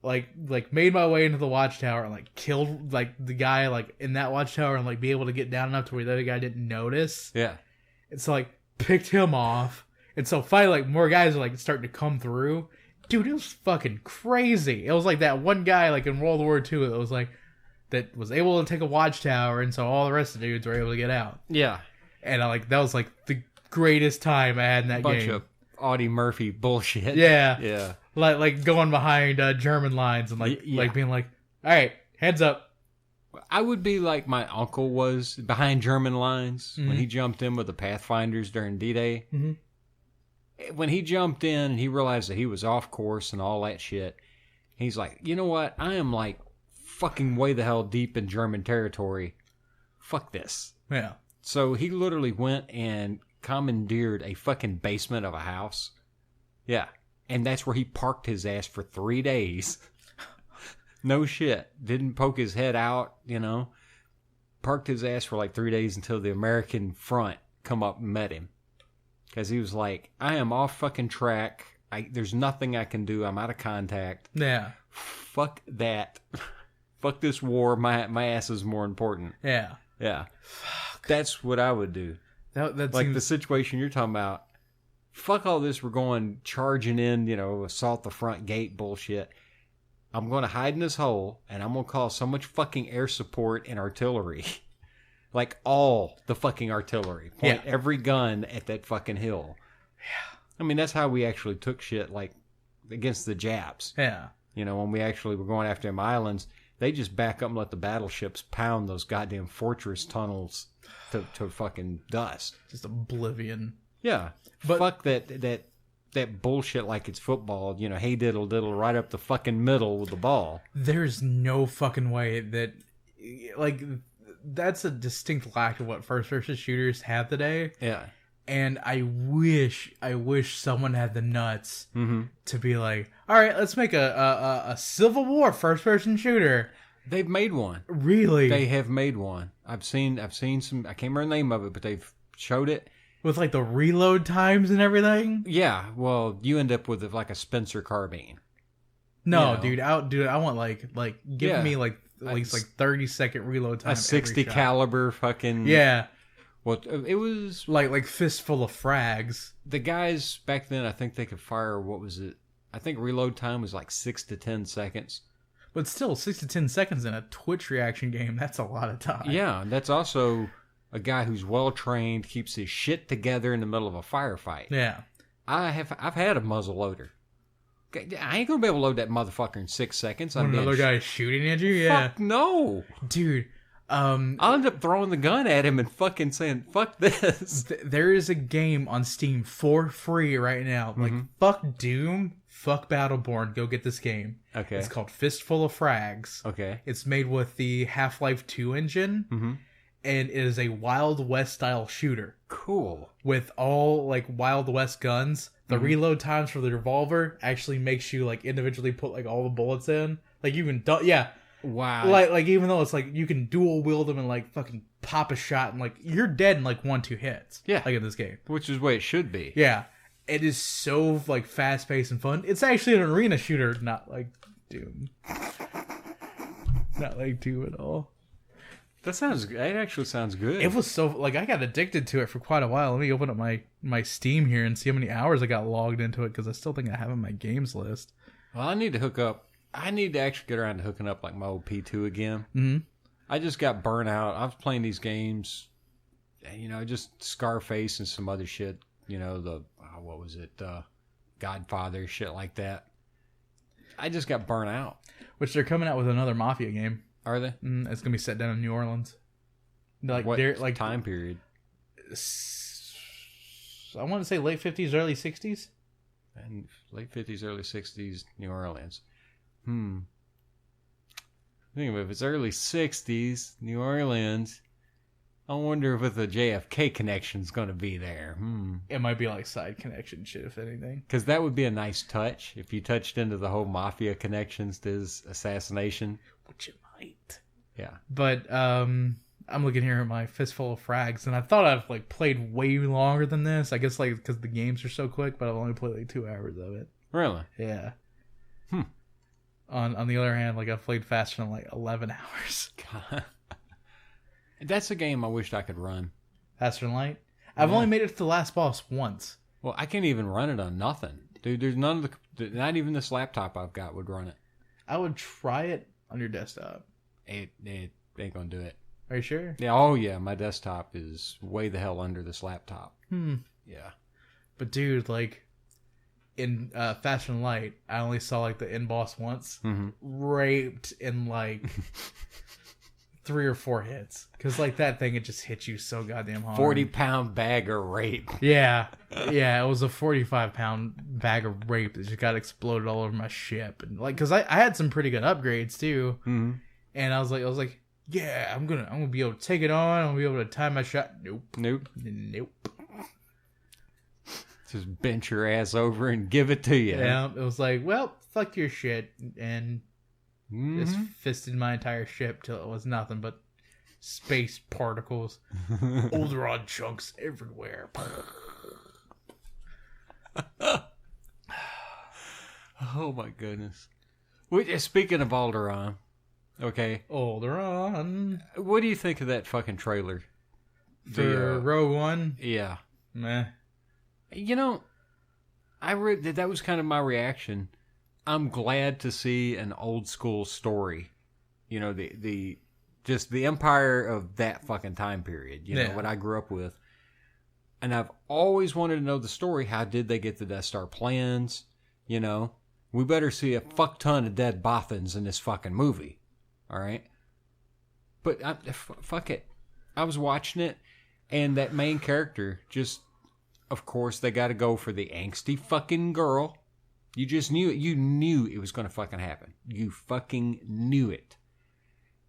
Like made my way into the watchtower and like killed like the guy like in that watchtower and like be able to get down enough to where the other guy didn't notice. Yeah. And so like picked him off. And so finally like more guys are like starting to come through. Dude, it was fucking crazy. It was like that one guy like in World War II that was like that was able to take a watchtower, and so all the rest of the dudes were able to get out. Yeah. And that was like the greatest time I had in that bunch game. Of Audie Murphy bullshit. Yeah. Yeah. Like going behind German lines and like being like, all right, heads up. I would be like my uncle was behind German lines mm-hmm. when he jumped in with the Pathfinders during D-Day. Mm-hmm. When he jumped in and he realized that he was off course and all that shit, he's like, you know what? I am like fucking way the hell deep in German territory. Fuck this. Yeah. So he literally went and commandeered a fucking basement of a house. Yeah. And that's where he parked his ass for 3 days. No shit. Didn't poke his head out, Parked his ass for like 3 days until the American front come up and met him. Because he was like, I am off fucking track. There's nothing I can do. I'm out of contact. Yeah. Fuck that. Fuck this war. My ass is more important. Yeah. Yeah. Fuck. That's what I would do. That like seems... the situation you're talking about. Fuck all this. We're going charging in, assault the front gate bullshit. I'm going to hide in this hole, and I'm going to call so much fucking air support and artillery. Like all the fucking artillery. Point every gun at that fucking hill. Yeah. I mean, that's how we actually took shit, like, against the Japs. Yeah. When we actually were going after them islands, they just back up and let the battleships pound those goddamn fortress tunnels to fucking dust. Just oblivion. Yeah. But fuck that bullshit like it's football, hey diddle diddle right up the fucking middle with the ball. There's no fucking way that, like, that's a distinct lack of what first-person shooters have today. Yeah. And I wish someone had the nuts to be like, all right, let's make a Civil War first-person shooter. They've made one. Really? They have made one. I've seen some, I can't remember the name of it, but they've showed it. With, like, the reload times and everything? Yeah, well, you end up with, like, a Spencer carbine. No, dude, I want, give me, like, at least, 30-second reload time. A 60 caliber fucking... Yeah. Well, it was... Like fistful of frags. The guys back then, I think they could fire, what was it? I think reload time was, like, 6 to 10 seconds. But still, 6 to 10 seconds in a Twitch reaction game, that's a lot of time. Yeah, that's also... a guy who's well-trained, keeps his shit together in the middle of a firefight. Yeah. I've had a muzzle loader. I ain't gonna be able to load that motherfucker in 6 seconds. When another guy is shooting at you? Yeah. Fuck no. Dude, I'll end up throwing the gun at him and fucking saying, fuck this. There is a game on Steam for free right now. Like, fuck Doom, fuck Battleborn, go get this game. Okay. It's called Fistful of Frags. Okay. It's made with the Half-Life 2 engine. Mm-hmm. And it is a Wild West style shooter. Cool. With all, like, Wild West guns. The reload times for the revolver actually makes you, like, individually put, like, all the bullets in. Like, you can... yeah. Wow. Like, even though it's, like, you can dual wield them and, like, fucking pop a shot and, like, you're dead in, like, 1-2 hits. Yeah. Like, in this game. Which is the way it should be. Yeah. It is so, like, fast-paced and fun. It's actually an arena shooter, not, like, Doom. Not like Doom at all. That actually sounds good. It was so, like, I got addicted to it for quite a while. Let me open up my Steam here and see how many hours I got logged into it, because I still think I have it on my games list. Well, I need to hook up. I need to actually get around to hooking up, like, my old P2 again. Mm-hmm. I just got burnt out. I was playing these games, just Scarface and some other shit. What was it? Godfather, shit like that. I just got burnt out. Which they're coming out with another Mafia game. Are they? It's gonna be set down in New Orleans. Like what time period? I want to say late 50s, early 60s. And late 50s, early 60s, New Orleans. Think of it, if it's early 60s, New Orleans. I wonder if the JFK connection's going to be there. It might be like side connection shit, if anything. Because that would be a nice touch if you touched into the whole mafia connections to his assassination. Which it might. Yeah. But I'm looking here at my Fistful of Frags, and I thought I've like played way longer than this. I guess like because the games are so quick, but I've only played like 2 hours of it. Really? Yeah. On the other hand, like I've played faster than like 11 hours. God. That's a game I wished I could run. Faster than light? I've only made it to the last boss once. Well, I can't even run it on nothing. Dude, there's none of not even this laptop I've got would run it. I would try it on your desktop. It ain't gonna do it. Are you sure? Yeah, oh yeah, my desktop is way the hell under this laptop. Yeah. But dude, like, in Faster Than Light, I only saw like the end boss once. Raped in like 3 or 4 hits. Because like that thing, it just hits you so goddamn hard. 40-pound bag of rape. Yeah. Yeah, it was a 45-pound bag of rape that just got exploded all over my ship. And like, because I had some pretty good upgrades too. And I was like, yeah, I'm gonna be able to take it on. I'm gonna be able to time my shot. Nope. Just bent your ass over and give it to you. Yeah, it was like, well, fuck your shit, and just fisted my entire ship till it was nothing but space particles, Alderaan chunks everywhere. Oh my goodness! Speaking of Alderaan, okay, Alderaan. What do you think of that fucking trailer for Rogue One? Yeah, meh. You know, that was kind of my reaction. I'm glad to see an old school story. You know, the empire of that fucking time period. You know, what I grew up with. And I've always wanted to know the story. How did they get the Death Star plans? You know, we better see a fuck ton of dead Bothans in this fucking movie. All right? But fuck it. I was watching it, and that main character just... Of course, they got to go for the angsty fucking girl. You just knew it. You knew it was going to fucking happen. You fucking knew it.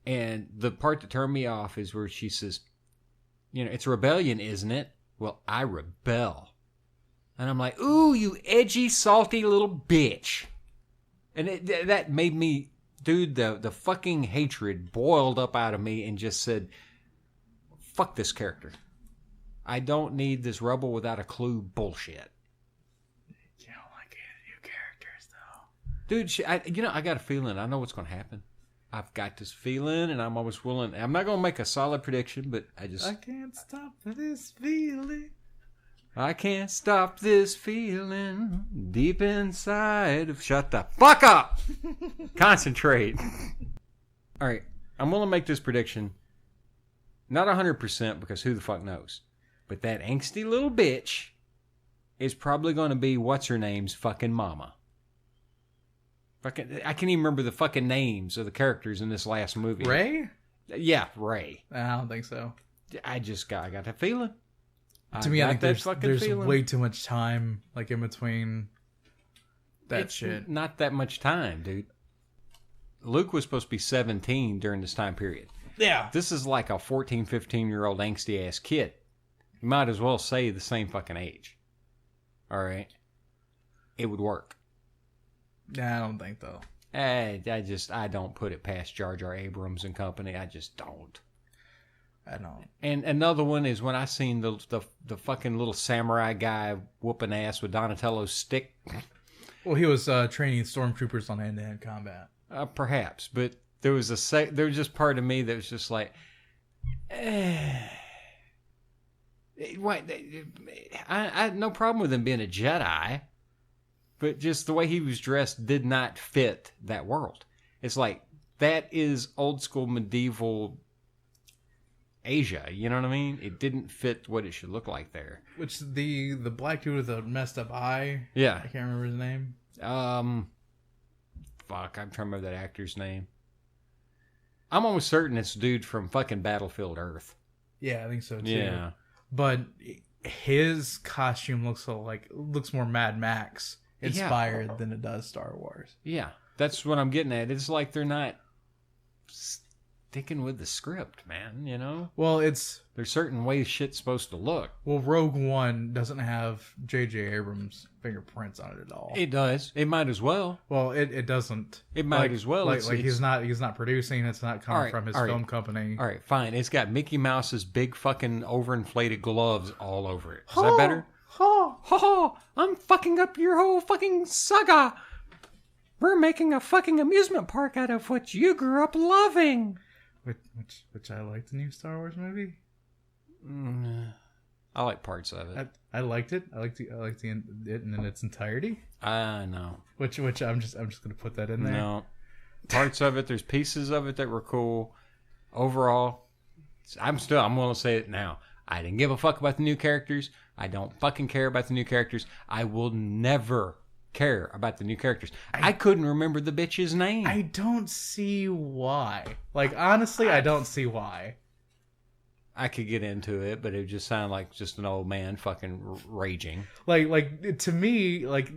And the part that turned me off is where she says, you know, it's rebellion, isn't it? Well, I rebel. And I'm like, ooh, you edgy, salty little bitch. And that made me, dude, the fucking hatred boiled up out of me and just said, fuck this character. I don't need this rebel without a clue bullshit. You don't like any new characters, though. Dude, I got a feeling. I know what's going to happen. I've got this feeling, and I'm always willing. I'm not going to make a solid prediction, but I can't stop this feeling. I can't stop this feeling deep inside of... Shut the fuck up! Concentrate. All right, I'm willing to make this prediction. Not 100%, because who the fuck knows? But that angsty little bitch is probably going to be what's-her-name's fucking mama. I can't even remember the fucking names of the characters in this last movie. Rey? Yeah, Rey. I don't think so. I got that feeling. To me, I think there's way too much time like in between that shit. Not that much time, dude. Luke was supposed to be 17 during this time period. Yeah. This is like a 14, 15-year-old angsty-ass kid. You might as well say the same fucking age. All right? It would work. I don't think, though. I don't put it past Jar Jar Abrams and company. I just don't. I don't. And another one is when I seen the fucking little samurai guy whooping ass with Donatello's stick. Well, he was training stormtroopers on hand-to-hand combat. Perhaps, but there was just part of me that was just like, what? I had no problem with him being a Jedi, but just the way he was dressed did not fit that world. It's like, that is old school medieval Asia, you know what I mean? It didn't fit what it should look like there. Which the black dude with the messed up eye? Yeah. I can't remember his name. Fuck, I'm trying to remember that actor's name. I'm almost certain it's a dude from fucking Battlefield Earth. Yeah, I think so too. Yeah. But his costume looks more Mad Max inspired than it does Star Wars. Yeah, that's what I'm getting at. It's like they're not sticking with the script, man, you know? Well, there's certain ways shit's supposed to look. Well, Rogue One doesn't have J.J. Abrams' fingerprints on it at all. It does. It might as well. Well, it doesn't. It might as well. He's not producing. It's not coming from his film company. All right, fine. It's got Mickey Mouse's big fucking overinflated gloves all over it. Is that better? Ha ha! I'm fucking up your whole fucking saga. We're making a fucking amusement park out of what you grew up loving. Which I liked the new Star Wars movie. I like parts of it. I liked it. I liked it in its entirety. I know. Which I'm just gonna put that in there. No, parts of it. There's pieces of it that were cool. Overall, I'm gonna say it now. I didn't give a fuck about the new characters. I don't fucking care about the new characters. I will never care about the new characters. I couldn't remember the bitch's name. I don't see why. Like, honestly, I don't see why. I could get into it, but it just sounded like just an old man fucking raging. Like to me, like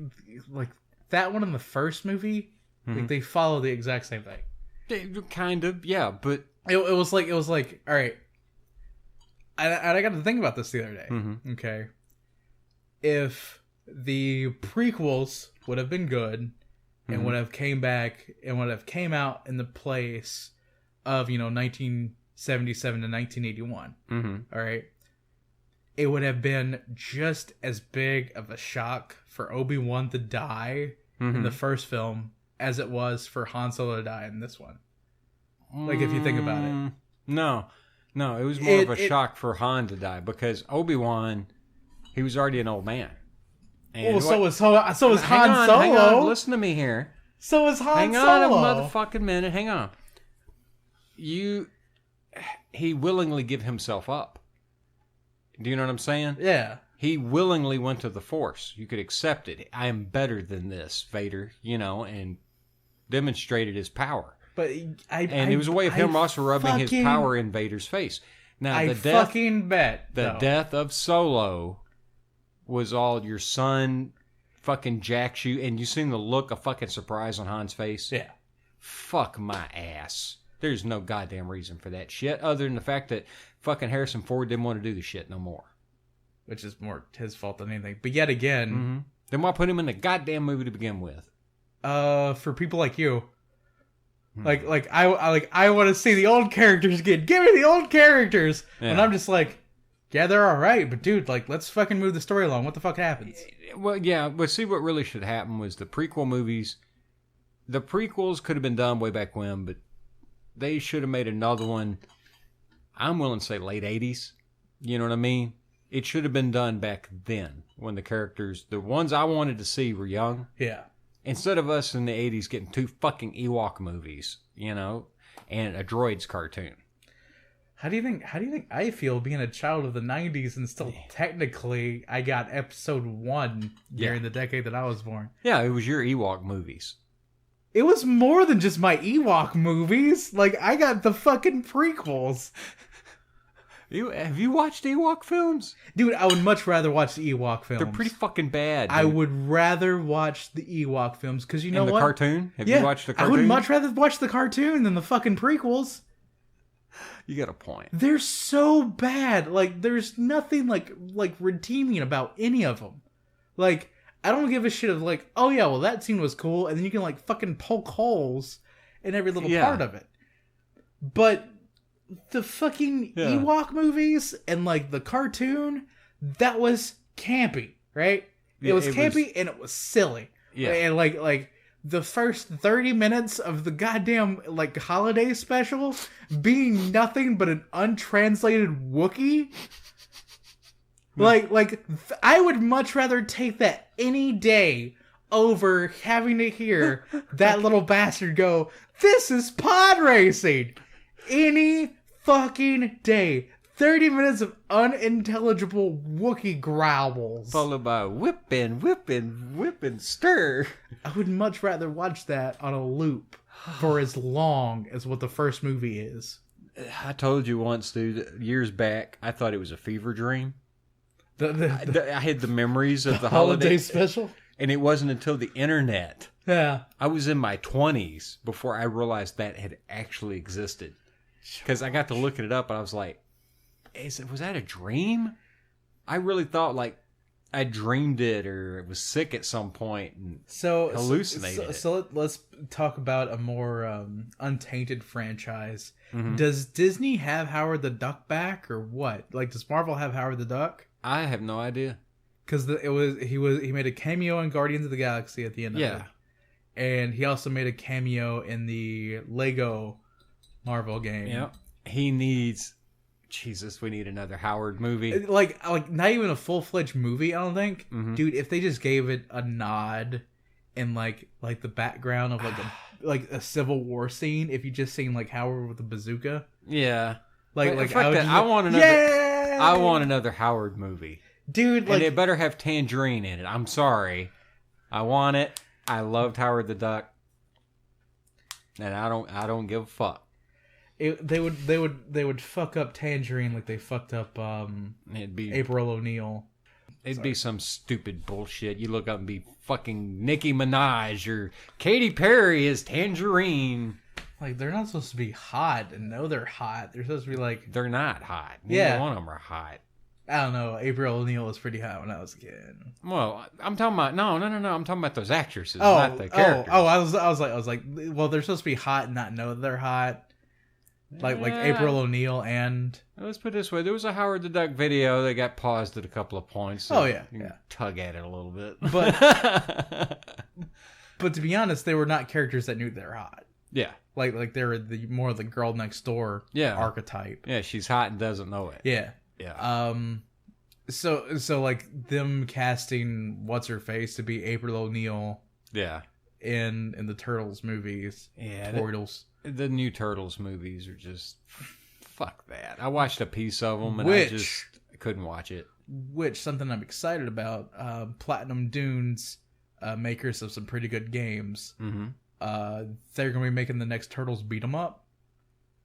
that one in the first movie, like they follow the exact same thing. Kind of, yeah, but it was like all right. I got to think about this the other day. Mm-hmm. Okay, if the prequels would have been good and would have came back and would have came out in the place of 1977 to 1981, all right, it would have been just as big of a shock for Obi-Wan to die in the first film as it was for Han Solo to die in this one. Like, if you think about it. No, it was more of a shock for Han to die because Obi-Wan, he was already an old man. And so was Han Solo. Hang on, listen to me here. So was Han Solo. Hang on a motherfucking minute. Hang on. He willingly gave himself up. Do you know what I'm saying? Yeah. He willingly went to the Force. You could accept it. I am better than this, Vader, and demonstrated his power. But it was a way of him also rubbing his power in Vader's face. Now, the death of Solo was all your son fucking jacks you, and you seen the look of fucking surprise on Han's face? Yeah. Fuck my ass. There's no goddamn reason for that shit other than the fact that fucking Harrison Ford didn't want to do the shit no more. Which is more his fault than anything. But yet again... Then why put him in the goddamn movie to begin with? For people like you. Like I want to see the old characters again. Give me the old characters. Yeah. And I'm just like, yeah, they're all right, but dude, like, let's fucking move the story along. What the fuck happens? Well, yeah, but see, what really should happen was the prequel movies. The prequels could have been done way back when, but they should have made another one. I'm willing to say late 80s. You know what I mean? It should have been done back then when the characters, the ones I wanted to see, were young. Yeah. Instead of us in the 80s getting 2 fucking Ewok movies, and a droids cartoon. How do you think I feel being a child of the 90s and still technically I got episode 1 during the decade that I was born? Yeah, it was your Ewok movies. It was more than just my Ewok movies. Like, I got the fucking prequels. Have you watched Ewok films? Dude, I would much rather watch the Ewok films. They're pretty fucking bad. Dude. I would rather watch the Ewok films because what? The cartoon? Have you watched the cartoon? I would much rather watch the cartoon than the fucking prequels. You got a point. They're so bad. Like, there's nothing like redeeming about any of them. Like, I don't give a shit of like, oh yeah, well that scene was cool, and then you can like fucking poke holes in every little part of it. But the fucking Ewok movies and like the cartoon, that was campy, right? It was campy and it was silly. Yeah. And like the first 30 minutes of the goddamn like holiday special being nothing but an untranslated Wookiee. I would much rather take that any day over having to hear that little bastard go, "This is pod racing." Any fucking day. 30 minutes of unintelligible Wookiee growls. Followed by whip and stir. I would much rather watch that on a loop for as long as what the first movie is. I told you once, dude, years back, I thought it was a fever dream. I had the memories of the holiday special. And it wasn't until the internet. Yeah. I was in my 20s before I realized that had actually existed. Because I got to looking it up and I was like, was that a dream? I really thought like I dreamed it or was sick at some point and hallucinated it. So let's talk about a more untainted franchise. Mm-hmm. Does Disney have Howard the Duck back or what? Like, does Marvel have Howard the Duck? I have no idea. Because he made a cameo in Guardians of the Galaxy at the end of it. And he also made a cameo in the Lego Marvel game. Yeah, he needs. Jesus, we need another Howard movie. Like not even a full-fledged movie. I don't think, dude. If they just gave it a nod in like the background of like a Civil War scene, if you just seen like Howard with a bazooka, I want another. Yay! I want another Howard movie, dude. And it better have Tangerine in it. I'm sorry, I want it. I loved Howard the Duck, and I don't give a fuck. They would fuck up Tangerine like they fucked up April O'Neil. It'd be some stupid bullshit. You look up and be fucking Nicki Minaj or Katy Perry is Tangerine. Like, they're not supposed to be hot and know they're hot. They're supposed to be like... They're not hot. Neither one of them are hot. I don't know. April O'Neil was pretty hot when I was a kid. Well, I'm talking about... No. I'm talking about those actresses, not the characters. I was like, well, they're supposed to be hot and not know they're hot. Like April O'Neil and... Let's put it this way. There was a Howard the Duck video that got paused at a couple of points. So you can tug at it a little bit. But to be honest, they were not characters that knew they were hot. Yeah. Like they were more of the girl next door archetype. Yeah, she's hot and doesn't know it. Yeah. Yeah. So like them casting what's her face to be April O'Neil. Yeah. In the Turtles movies. Yeah. Turtles. The new Turtles movies are just fuck that. I watched a piece of them and I couldn't watch it. Which something I'm excited about. Platinum Dunes, makers of some pretty good games. Mm-hmm. They're gonna be making the next Turtles beat 'em up.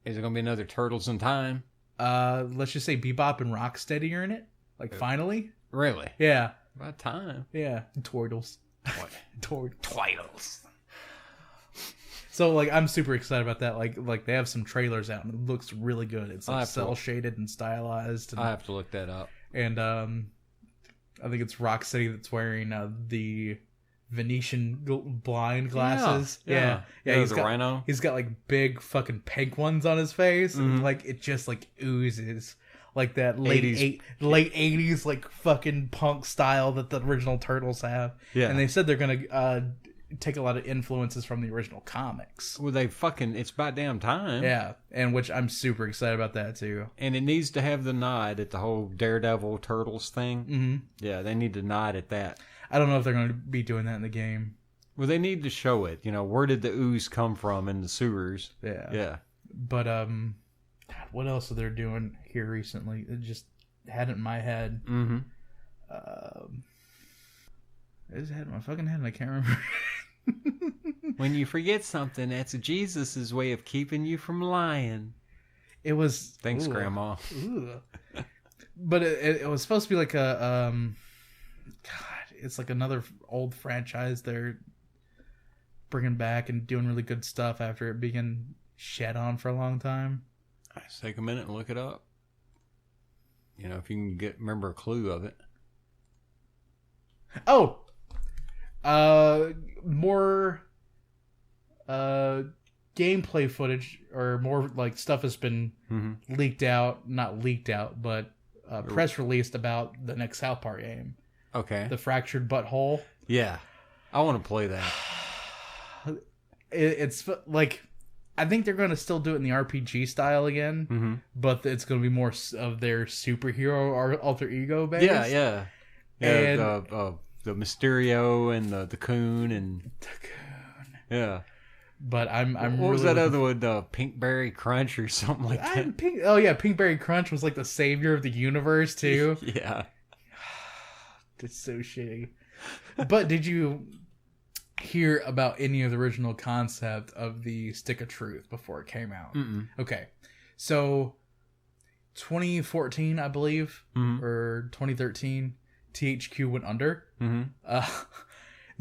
Is it gonna be another Turtles in Time? Let's just say Bebop and Rocksteady are in it. Like finally. Really? Yeah. About time. Yeah. Turtles. Turtles. So like I'm super excited about that. Like they have some trailers out and it looks really good. It's like cell shaded and stylized. And, I have to look that up. And I think it's Rocksteady that's wearing the Venetian blind glasses. Yeah. He's got rhino. He's got like big fucking pink ones on his face, and like it just like oozes like that late 80s like fucking punk style that the original Turtles have. Yeah, and they said they're gonna take a lot of influences from the original comics. Well, it's about damn time. Yeah, and which I'm super excited about that too. And it needs to have the nod at the whole Daredevil Turtles thing. Mm-hmm. Yeah, they need to nod at that. I don't know if they're going to be doing that in the game. Well, they need to show it. You know, where did the ooze come from in the sewers? Yeah. But what else are they doing here recently? It just had it in my head. Mm-hmm. I just had it in my fucking head and I can't remember. When you forget something, that's Jesus' way of keeping you from lying. It was... Thanks, Grandma. But it was supposed to be like a... God, it's like another old franchise they're bringing back and doing really good stuff after it being shed on for a long time. Let's take a minute and look it up. You know, if you can remember a clue of it. Oh! More gameplay footage or more like stuff has been leaked out, not leaked out, but press released about the next South Park game. Okay. The Fractured Butthole. Yeah. I want to play that. It's like, I think they're going to still do it in the RPG style again, but it's going to be more of their superhero or alter ego base. Yeah. And the Mysterio and the Coon and... The Coon. Yeah. But I'm what was that other one? Pinkberry Crunch or something like that? Pinkberry Crunch was like the savior of the universe too. Yeah. It's so shitty. But did you hear about any of the original concept of the Stick of Truth before it came out? Mm-mm. Okay. So 2014, I believe, or 2013, THQ went under.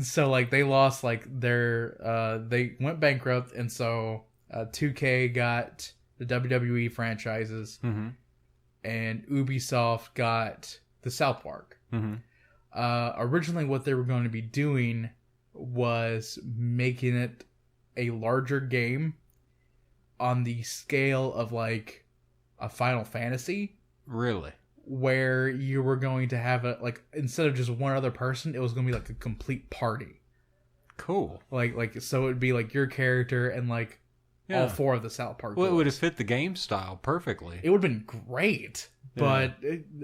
So like they lost like their they went bankrupt, and so 2K got the WWE franchises, and Ubisoft got the South Park. Originally what they were going to be doing was making it a larger game on the scale of like a Final Fantasy. Really? Where you were going to have like instead of just one other person, it was going to be like a complete party. Cool. Like so it would be like your character and like all four of the South Park. Well, it would have fit the game style perfectly. It would have been great. But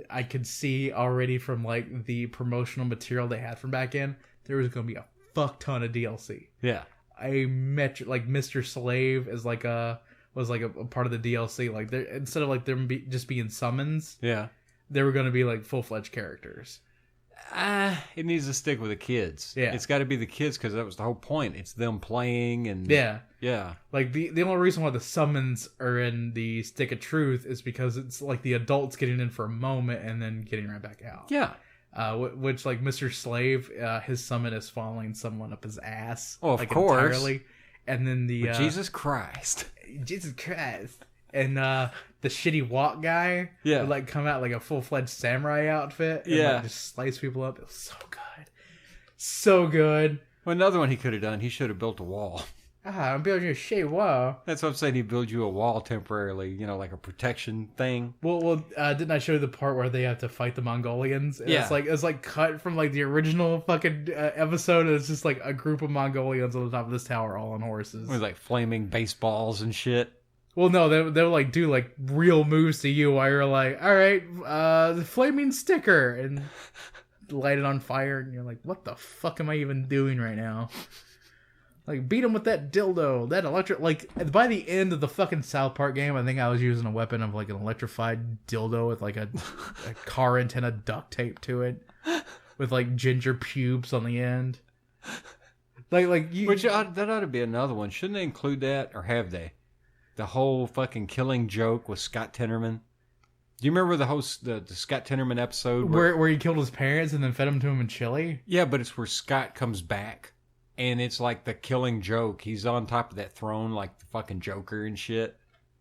I could see already from like the promotional material they had from back in, there was going to be a fuck ton of DLC. Yeah. I met like Mr. Slave was like a part of the DLC. Like instead of like them just being summons, they were going to be like full-fledged characters. It needs to stick with the kids. Yeah. It's got to be the kids because that was the whole point. It's them playing and... Yeah. Yeah. Like, the only reason why the summons are in the Stick of Truth is because it's like the adults getting in for a moment and then getting right back out. Yeah. Which, like, Mr. Slave, his summon is following someone up his ass. Oh, of like, course. Entirely. and then the Jesus Christ, and the shitty walk guy would like come out like a full-fledged samurai outfit and like just slice people up. It was so good. Well, another one he could have done, he should have built a wall. I'm building a shitty wall. That's what I'm saying. He built you a wall temporarily, like a protection thing. Well, didn't I show you the part where they have to fight the Mongolians? And it's like cut from like the original fucking episode. And it's just like a group of Mongolians on the top of this tower, all on horses, with like flaming baseballs and shit. Well, no, they'll like do like real moves to you while you're like, all right, the flaming sticker, and light it on fire, and you're like, what the fuck am I even doing right now? Like, beat him with that dildo, that electric... Like, by the end of the fucking South Park game, I think I was using a weapon of, like, an electrified dildo with, like, a car antenna duct tape to it. With, like, ginger pubes on the end. Like you... Which, that ought to be another one. Shouldn't they include that, or have they? The whole fucking killing joke with Scott Tenorman. Do you remember the Scott Tenorman episode? Where he killed his parents and then fed them to him in Chile? Yeah, but it's where Scott comes back. And it's like the killing joke. He's on top of that throne like the fucking Joker and shit.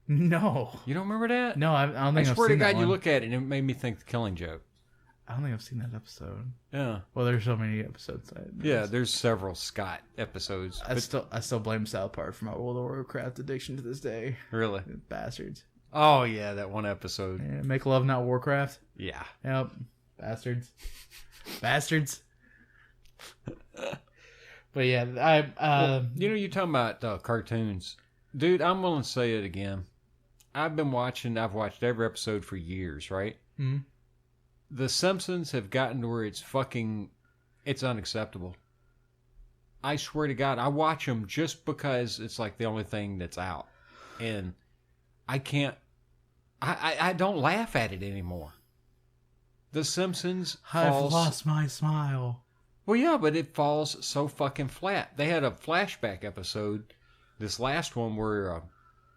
No. You don't remember that? No, I don't think I've seen that. I swear to God, you look at it and it made me think the killing joke. I don't think I've seen that episode. Yeah. Well, there's so many episodes. Yeah, there's several Scott episodes. I still blame South Park for my World of Warcraft addiction to this day. Really? Bastards. Oh, yeah, that one episode. Yeah, Make Love Not Warcraft. Yeah. Yep. Bastards. Bastards. But yeah, you're talking about cartoons. Dude, I'm willing to say it again. I've watched every episode for years, right? Mm-hmm. The Simpsons have gotten to where it's unacceptable. I swear to God, I watch them just because it's like the only thing that's out. And I don't laugh at it anymore. The Simpsons I've lost my smile. Well, yeah, but it falls so fucking flat. They had a flashback episode, this last one, where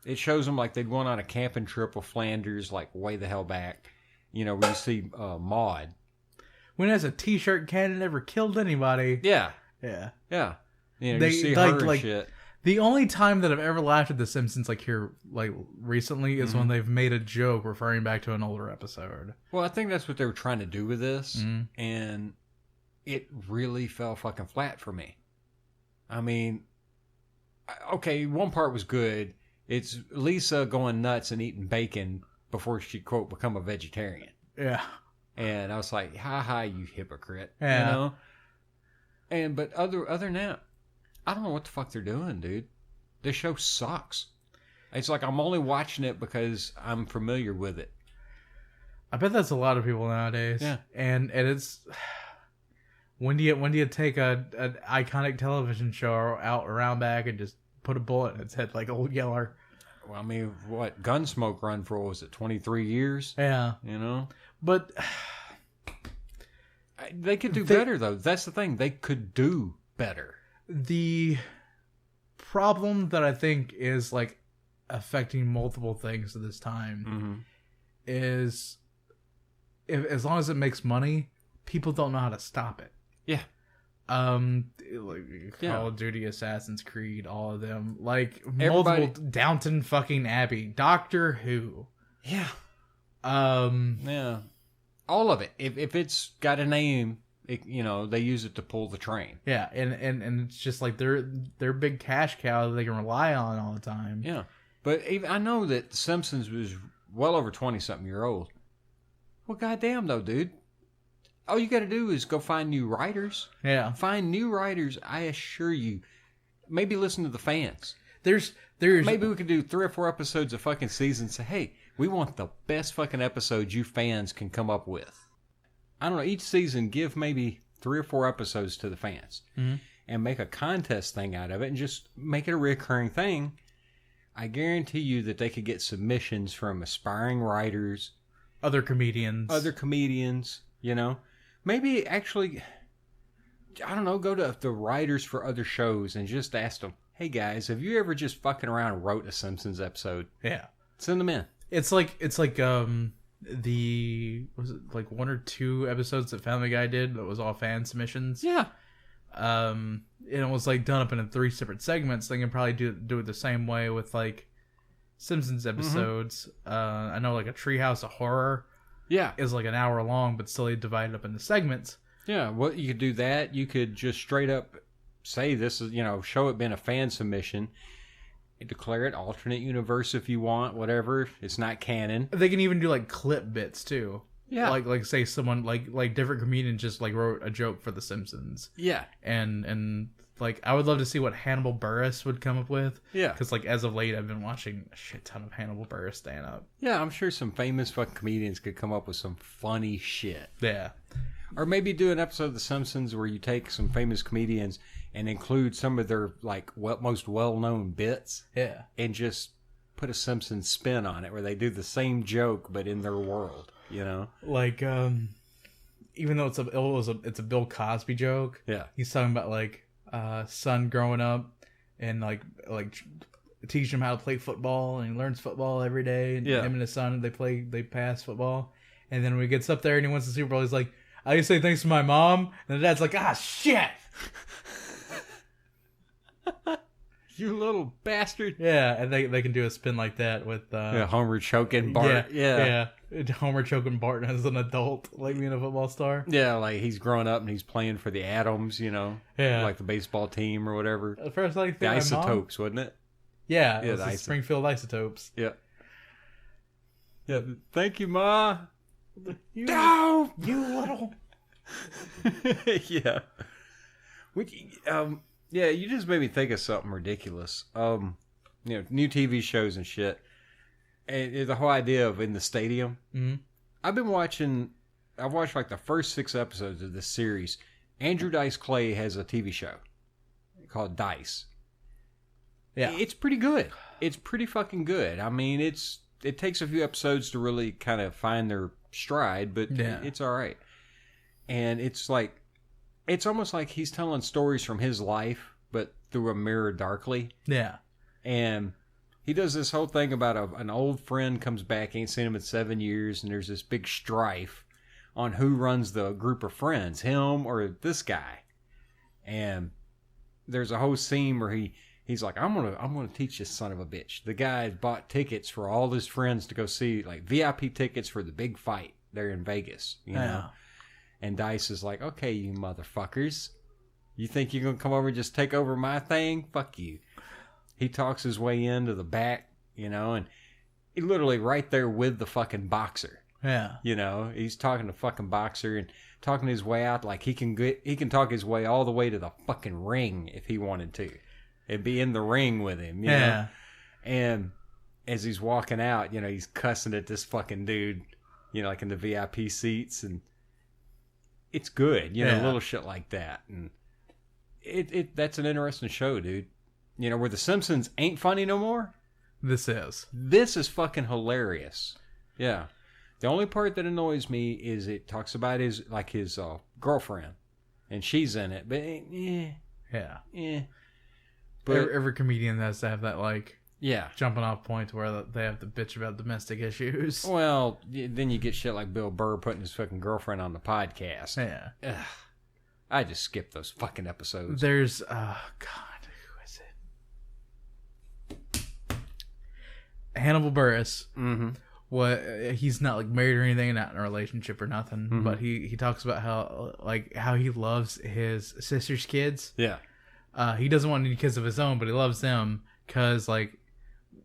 it shows them like they'd gone on a camping trip with Flanders, like way the hell back. Where you see Maude. When it has a t-shirt cannon never killed anybody. Yeah. Yeah. Yeah. You see her and shit. The only time that I've ever laughed at The Simpsons, like here, like recently, is when they've made a joke referring back to an older episode. Well, I think that's what they were trying to do with this, and it really fell fucking flat for me. I mean, okay, one part was good. It's Lisa going nuts and eating bacon before she, quote, become a vegetarian. Yeah. And I was like, ha, you hypocrite. Yeah. But other than that, I don't know what the fuck they're doing, dude. This show sucks. It's like I'm only watching it because I'm familiar with it. I bet that's a lot of people nowadays. Yeah. And it's... When do you take an iconic television show out around back and just put a bullet in its head like Old Yeller? Well, I mean, what Gunsmoke run for, was it 23 years? Yeah. But they could do better, though. That's the thing. They could do better. The problem that I think is like affecting multiple things at this time is as long as it makes money, people don't know how to stop it. Yeah. Like Call of Duty, Assassin's Creed, all of them. Like multiple Downton fucking Abbey, Doctor Who. Yeah. Yeah. All of it. If it's got a name, they use it to pull the train. Yeah, and it's just like they're big cash cow that they can rely on all the time. Yeah. But I know that Simpsons was well over 20-something-year-old. Well, goddamn though, dude. All you got to do is go find new writers. Yeah. Find new writers, I assure you. Maybe listen to the fans. There's Maybe we could do 3 or 4 episodes a fucking season and say, hey, we want the best fucking episodes you fans can come up with. I don't know, each season give maybe 3 or 4 episodes to the fans. And make a contest thing out of it and just make it a recurring thing. I guarantee you that they could get submissions from aspiring writers. Other comedians. Maybe actually, I don't know, go to the writers for other shows and just ask them, hey guys, have you ever just fucking around and wrote a Simpsons episode? Yeah. Send them in. It's like was it like 1 or 2 episodes that Family Guy did that was all fan submissions? Yeah. and it was like done up into 3 separate segments. They can probably do it the same way with like Simpsons episodes. I know like a Treehouse of Horror is like an hour long, but still they divide it up into segments. Yeah, well, you could do that. You could just straight up say this is, show it being a fan submission. Declare it alternate universe if you want, whatever. It's not canon. They can even do like clip bits too. Yeah. Like say someone like different comedians just like wrote a joke for The Simpsons. Yeah. And like I would love to see what Hannibal Buress would come up with. Yeah. Because like as of late I've been watching a shit ton of Hannibal Buress stand up. Yeah, I'm sure some famous fucking comedians could come up with some funny shit. Yeah. Or maybe do an episode of The Simpsons where you take some famous comedians and include some of their like most well-known bits. Yeah. And just put a Simpsons spin on it where they do the same joke but in their world, Like even though it's a Bill Cosby joke. Yeah. He's talking about like son growing up and like teach him how to play football, and he learns football every day, and him and his son they pass football, and then when he gets up there and he wins the Super Bowl, he's like, I used to say thanks to my mom, and the dad's like, shit. You little bastard. Yeah, and they can do a spin like that with Homer choking Bart. Yeah. Homer choking Bart as an adult, like being a football star. Yeah, like he's growing up and he's playing for the Atoms, Yeah. Like the baseball team or whatever. The first like the Isotopes, wasn't it? Yeah, it was the Springfield Isotopes. Yeah. Yeah. Thank you, Ma. No, you little. Yeah. Yeah, you just made me think of something ridiculous. New TV shows and shit. And the whole idea of in the stadium. Mm-hmm. I've watched like the first 6 episodes of this series. Andrew Dice Clay has a TV show called Dice. Yeah. It's pretty good. It's pretty fucking good. I mean, it takes a few episodes to really kind of find their stride, but it's all right. And it's almost like he's telling stories from his life, but through a mirror darkly. Yeah. And he does this whole thing about an old friend comes back, ain't seen him in 7 years, and there's this big strife on who runs the group of friends, him or this guy. And there's a whole scene where he's like, I'm gonna teach this son of a bitch. The guy bought tickets for all his friends to go see, like VIP tickets for the big fight there in Vegas, know? And Dice is like, okay, you motherfuckers. You think you're going to come over and just take over my thing? Fuck you. He talks his way into the back, and he literally right there with the fucking boxer. Yeah. He's talking to fucking boxer and talking his way out like he can talk his way all the way to the fucking ring if he wanted to. It'd be in the ring with him, you know? And as he's walking out, he's cussing at this fucking dude, like in the VIP seats, and it's good, little shit like that. And that's an interesting show, dude. Where The Simpsons ain't funny no more. This is fucking hilarious. Yeah. The only part that annoys me is it talks about his girlfriend, and she's in it, but But every comedian has to have that jumping off point where they have to bitch about domestic issues. Well, then you get shit like Bill Burr putting his fucking girlfriend on the podcast. Yeah. Ugh. I just skipped those fucking episodes. There's, God, who is it? Hannibal Buress. Mm-hmm. He's not married or anything, not in a relationship or nothing, mm-hmm. but he talks about how he loves his sister's kids. Yeah. He doesn't want any kids of his own, but he loves them because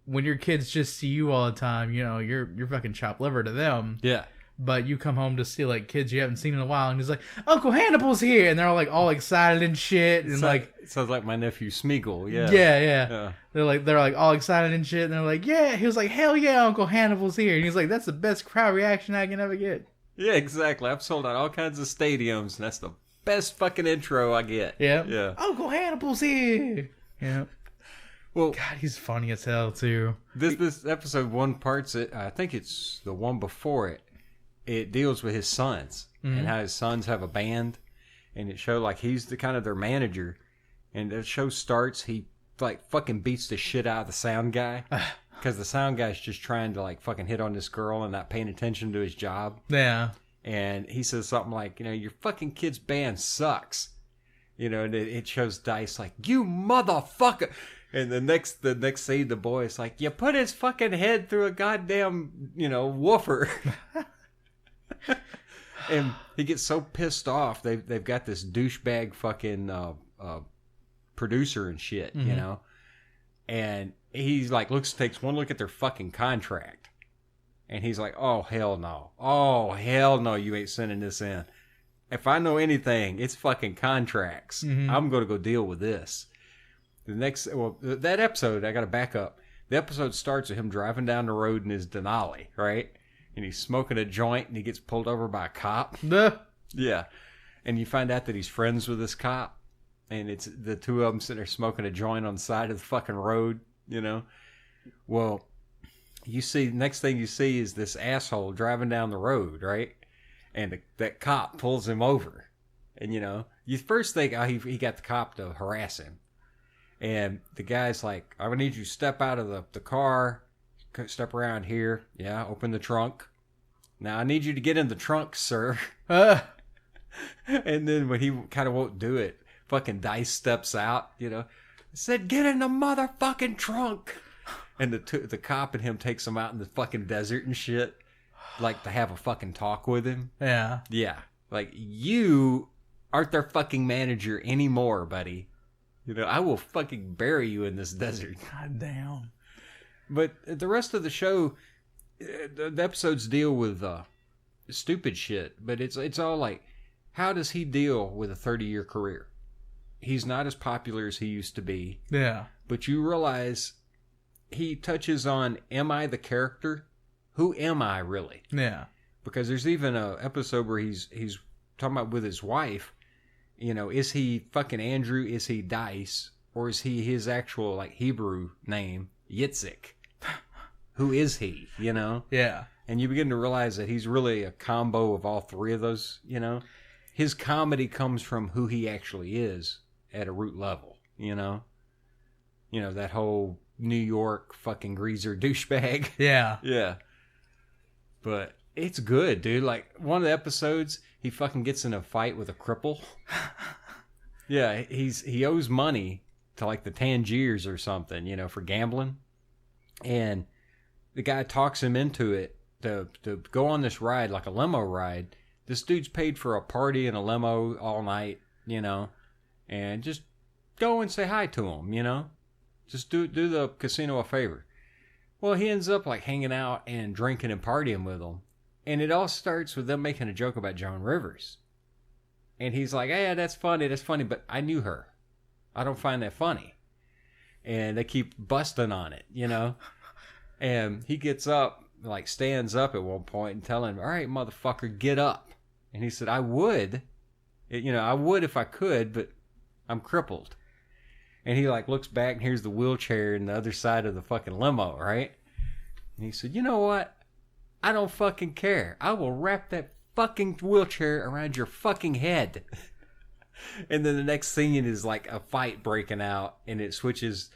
when your kids just see you all the time, you're fucking chopped liver to them. Yeah. But you come home to see kids you haven't seen in a while, and he's like, Uncle Hannibal's here, and they're all excited and shit, and it sounds like my nephew Smeagol. Yeah. Yeah. They're all excited and shit, and they're like, yeah. He was like, hell yeah, Uncle Hannibal's here, and he's like, that's the best crowd reaction I can ever get. Yeah, exactly. I've sold out all kinds of stadiums, and that's the best fucking intro I get. Yeah. Yeah. Uncle Hannibal's here. Yeah. Well, God, he's funny as hell too. This episode one parts it. I think it's the one before it. It deals with his sons and how his sons have a band, and it shows he's the kind of their manager. And the show starts, he fucking beats the shit out of the sound guy because the sound guy's just trying to fucking hit on this girl and not paying attention to his job. Yeah. And he says something like, your fucking kid's band sucks. You know, and it shows Dice like, you motherfucker. And the next scene, the boy is like, you put his fucking head through a goddamn, woofer. And he gets so pissed off. They've got this douchebag fucking producer and shit, and he's like, takes one look at their fucking contract, and he's like, oh hell no, you ain't sending this in. If I know anything, it's fucking contracts. I'm gonna go deal with this. That episode, I gotta back up. The episode starts with him driving down the road in his Denali, right? And he's smoking a joint, and he gets pulled over by a cop. Yeah. And you find out that he's friends with this cop. And it's the two of them sitting there smoking a joint on the side of the fucking road, Well, next thing you see is this asshole driving down the road, right? And that cop pulls him over. And, you first think, he got the cop to harass him. And the guy's like, I need you to step out of the car. Step around here. Yeah, open the trunk. Now I need you to get in the trunk, sir. And then when he kind of won't do it, fucking Dice steps out, said, get in the motherfucking trunk. And the cop and him takes him out in the fucking desert and shit, like to have a fucking talk with him. Yeah. Yeah. Like, you aren't their fucking manager anymore, buddy. I will fucking bury you in this desert. God damn. But the rest of the show, the episodes deal with stupid shit. But it's all like, how does he deal with a 30-year career? He's not as popular as he used to be. Yeah. But you realize he touches on, am I the character? Who am I really? Yeah. Because there's even an episode where he's talking about with his wife, is he fucking Andrew? Is he Dice? Or is he his actual Hebrew name, Yitzhak? Who is he, Yeah. And you begin to realize that he's really a combo of all three of those, His comedy comes from who he actually is at a root level, that whole New York fucking greaser douchebag. Yeah. Yeah. But it's good, dude. Like, one of the episodes, he fucking gets in a fight with a cripple. Yeah, he owes money to the Tangiers or something, for gambling. And the guy talks him into it to go on this ride, like a limo ride. This dude's paid for a party in a limo all night, and just go and say hi to him, Just do the casino a favor. Well, he ends up hanging out and drinking and partying with them. And it all starts with them making a joke about Joan Rivers. And he's like, yeah, that's funny, but I knew her. I don't find that funny. And they keep busting on it, And he gets up, stands up at one point and telling him, all right, motherfucker, get up. And he said, I would. I would if I could, but I'm crippled. And he looks back and here's the wheelchair in the other side of the fucking limo, right? And he said, you know what? I don't fucking care. I will wrap that fucking wheelchair around your fucking head. And then the next scene is a fight breaking out, and it switches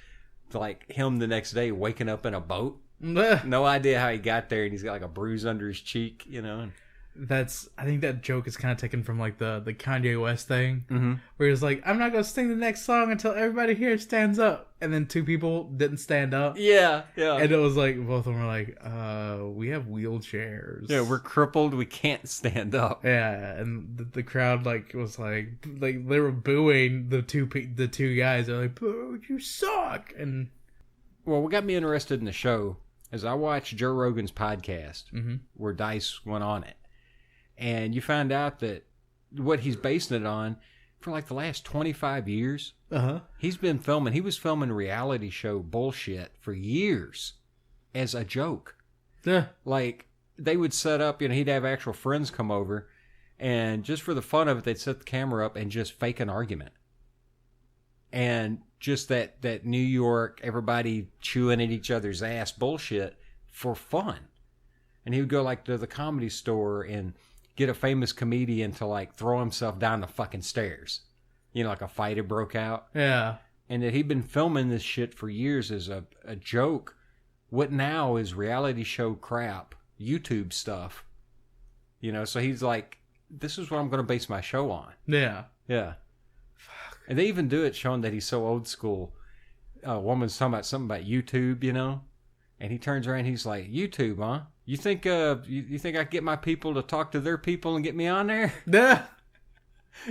to him the next day waking up in a boat. No idea how he got there, and he's got a bruise under his cheek, I think that joke is kind of taken from the Kanye West thing, where he's like, I'm not gonna sing the next song until everybody here stands up, and then two people didn't stand up. Yeah. And it was both of them were like, we have wheelchairs. Yeah, we're crippled, we can't stand up. Yeah, and the crowd was like they were booing the two guys. They're like, boo, you suck. And well, what got me interested in the show is I watched Joe Rogan's podcast where Dice went on it. And you find out that what he's basing it on for the last 25 years, he's been filming. He was filming reality show bullshit for years as a joke. Yeah. They would set up, he'd have actual friends come over, and just for the fun of it, they'd set the camera up and just fake an argument. And just that New York, everybody chewing at each other's ass bullshit for fun. And he would go to the Comedy Store and get a famous comedian to throw himself down the fucking stairs. A fight had broke out. Yeah. And that he'd been filming this shit for years as a joke. What now is reality show crap, YouTube stuff. So he's like, this is what I'm going to base my show on. Yeah. Yeah. And they even do it showing that he's so old school. A woman's talking about something about YouTube, you know? And he turns around and he's like, YouTube, huh? You think you think I can get my people to talk to their people and get me on there? Yeah.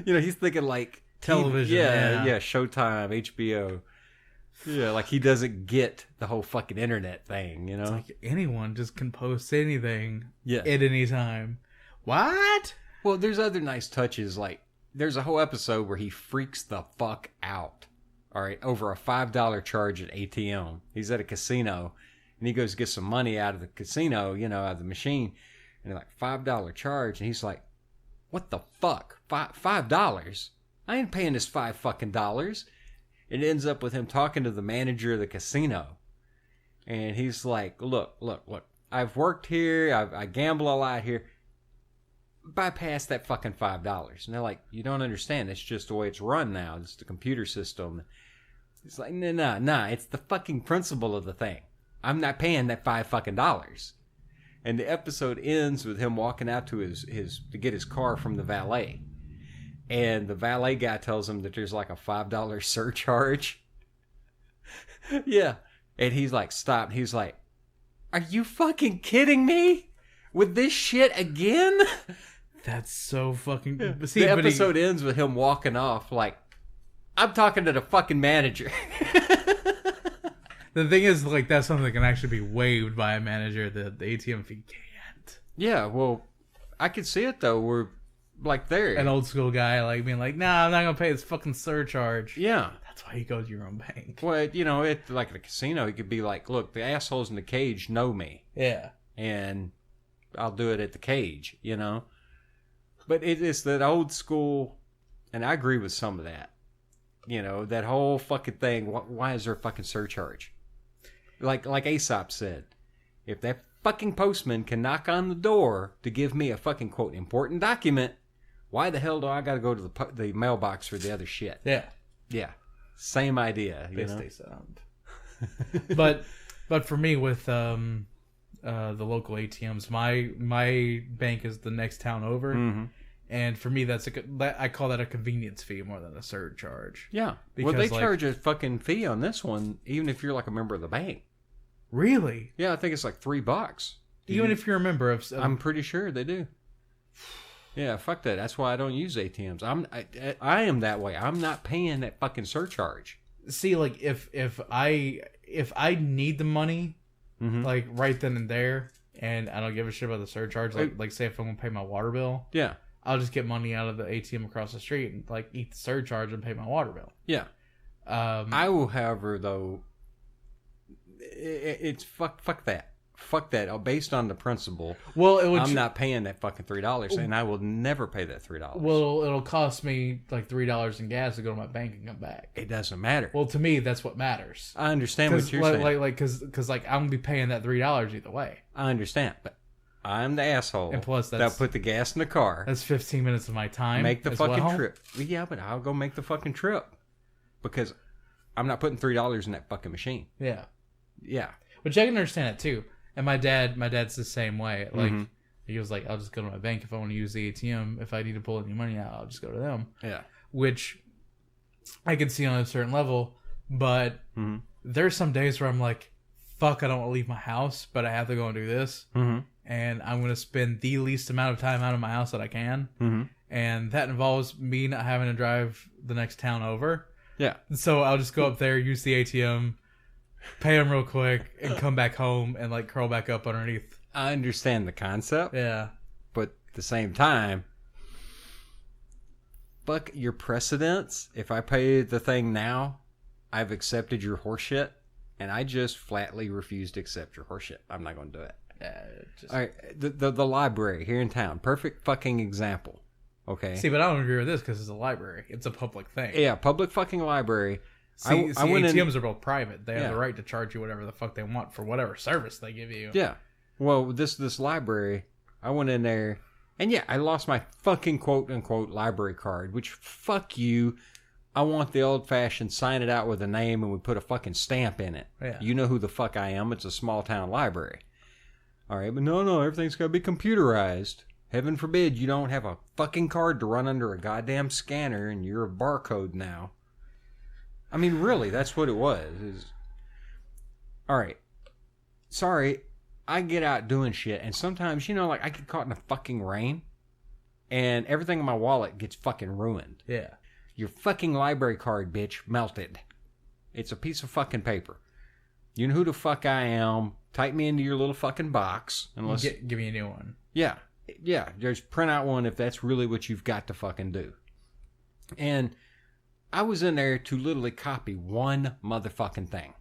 You know, he's thinking like television. Yeah, Showtime, HBO. Yeah, like he doesn't get the whole fucking internet thing, you know? It's like anyone just can post anything at any time. What? Well, there's other nice touches. Like, there's a whole episode where he freaks the fuck out, all right, over a $5 charge at ATM. He's at a casino, and he goes to get some money out of the casino, you know, out of the machine, and they're like, $5 charge, and he's like, what the fuck? $5? I ain't paying this $5. It ends up with him talking to the manager of the casino, and he's like, look, I've worked here, I gamble a lot here. Bypass that fucking $5. And they're like, you don't understand. It's just the way it's run now. It's the computer system. It's like, nah. It's the fucking principle of the thing. I'm not paying that $5. And the episode ends with him walking out to his to get his car from the valet. And the valet guy tells him that there's like a $5 surcharge. Yeah. And he's like, stop. He's like, are you fucking kidding me? With this shit again? That's so fucking... Yeah. See, the episode ends with him walking off like, I'm talking to the fucking manager. The thing is, like, that's something that can actually be waived by a manager. The ATM fee can't. Yeah, well, I could see it, though. We're, like, there. An old school guy, like, being like, nah, I'm not going to pay this fucking surcharge. Yeah. That's why you go to your own bank. Well, you know, like at a casino, he could be like, look, the assholes in the cage know me. Yeah. And I'll do it at the cage, you know? But it's that old school, and I agree with some of that. You know, that whole fucking thing, why is there a fucking surcharge? Like Aesop said, if that fucking postman can knock on the door to give me a fucking, quote, important document, why the hell do I got to go to the mailbox for the other shit? Yeah. Yeah. Same idea, you know? Stay sound. But for me, with the local ATMs, my bank is the next town over, mm-hmm. and for me, I call that a convenience fee more than a surcharge. Yeah, because, well, they charge a fucking fee on this one, even if you're like a member of the bank. Really? Yeah, I think it's like $3. Even if you're a member of, I'm pretty sure they do. Yeah, fuck that. That's why I don't use ATMs. I am that way. I'm not paying that fucking surcharge. See, like if I need the money, mm-hmm. like right then and there, and I don't give a shit about the surcharge. Like say if I'm gonna pay my water bill, yeah, I'll just get money out of the ATM across the street and like eat the surcharge and pay my water bill. Yeah. I will, however, though, it's fuck that. Fuck that. Based on the principle, I'm not paying that fucking $3, and I will never pay that $3. Well, it'll cost me like $3 in gas to go to my bank and come back. It doesn't matter. Well, to me, that's what matters. I understand what you're saying. Because I'm gonna be paying that $3 either way. I understand, but I'm the asshole. And plus, that put the gas in the car. That's 15 minutes of my time. Make the fucking trip. Yeah, but I'll go make the fucking trip because I'm not putting $3 in that fucking machine. Yeah. Yeah. Which I can understand it too. And my dad's the same way. Like, mm-hmm. he was like, I'll just go to my bank if I want to use the ATM. If I need to pull any money out, I'll just go to them. Yeah. Which I can see on a certain level. But mm-hmm. there's some days where I'm like, fuck, I don't want to leave my house, but I have to go and do this. Mm-hmm. And I'm going to spend the least amount of time out of my house that I can. Mm-hmm. And that involves me not having to drive the next town over. Yeah. So I'll just go up there, use the ATM, pay them real quick, and come back home and like curl back up underneath. I understand the concept. Yeah. But at the same time, fuck your precedents. If I pay the thing now, I've accepted your horseshit, and I just flatly refuse to accept your horseshit. I'm not going to do it. All right, the library here in town, perfect fucking example. Okay. See, but I don't agree with this because it's a library. It's a public thing. Yeah, public fucking library. See, ATMs are both private. They have the right to charge you whatever the fuck they want for whatever service they give you. Yeah. Well, this library, I went in there, and yeah, I lost my fucking quote-unquote library card, which, fuck you. I want the old-fashioned sign it out with a name and we put a fucking stamp in it. Yeah. You know who the fuck I am. It's a small-town library. All right, but no, everything's got to be computerized. Heaven forbid you don't have a fucking card to run under a goddamn scanner and you're a barcode now. I mean, really, that's what it was. All right. Sorry, I get out doing shit, and sometimes, like, I get caught in the fucking rain, and everything in my wallet gets fucking ruined. Yeah. Your fucking library card, bitch, melted. It's a piece of fucking paper. You know who the fuck I am. Type me into your little fucking box. Unless give me a new one. Yeah. Yeah. Just print out one if that's really what you've got to fucking do. And I was in there to literally copy one motherfucking thing.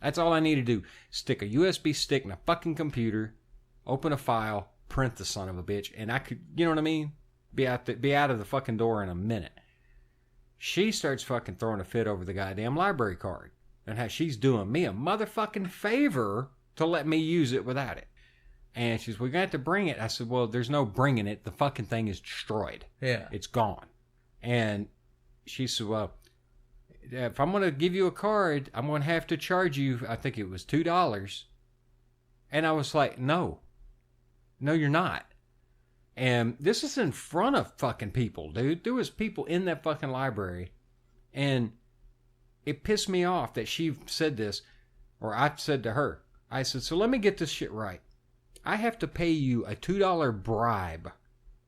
That's all I need to do. Stick a USB stick in a fucking computer, open a file, print the son of a bitch, and I could, you know what I mean? Be out of the fucking door in a minute. She starts fucking throwing a fit over the goddamn library card. And how she's doing me a motherfucking favor to let me use it without it. And she's, we're going to have to bring it. I said, well, there's no bringing it. The fucking thing is destroyed. Yeah. It's gone. And she said, well, if I'm going to give you a card, I'm going to have to charge you, I think it was $2. And I was like, no, you're not. And this is in front of fucking people, dude. There was people in that fucking library. And it pissed me off that she said this, or I said to her, I said, so let me get this shit right. I have to pay you a $2 bribe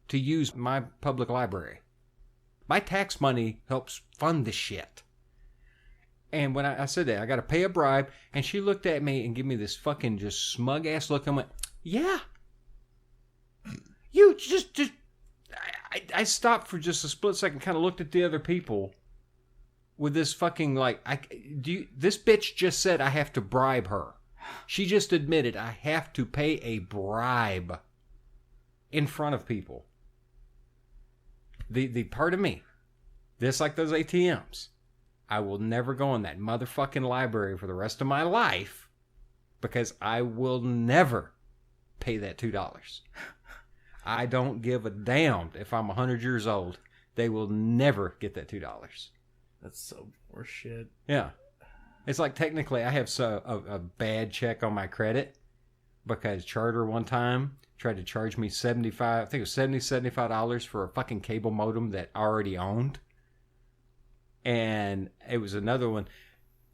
to use my public library. My tax money helps fund this shit. And when I said that, I got to pay a bribe, and she looked at me and gave me this fucking just smug ass look and went, yeah. You just I stopped for just a split second, kind of looked at the other people with this fucking this bitch just said I have to bribe her. She just admitted I have to pay a bribe in front of people. The part of me, just like those ATMs, I will never go in that motherfucking library for the rest of my life because I will never pay that $2. I don't give a damn if I'm 100 years old. They will never get that $2. That's so horseshit. Yeah. It's like technically I have a bad check on my credit because Charter one time tried to charge me $75 for a fucking cable modem that I already owned. And it was another one.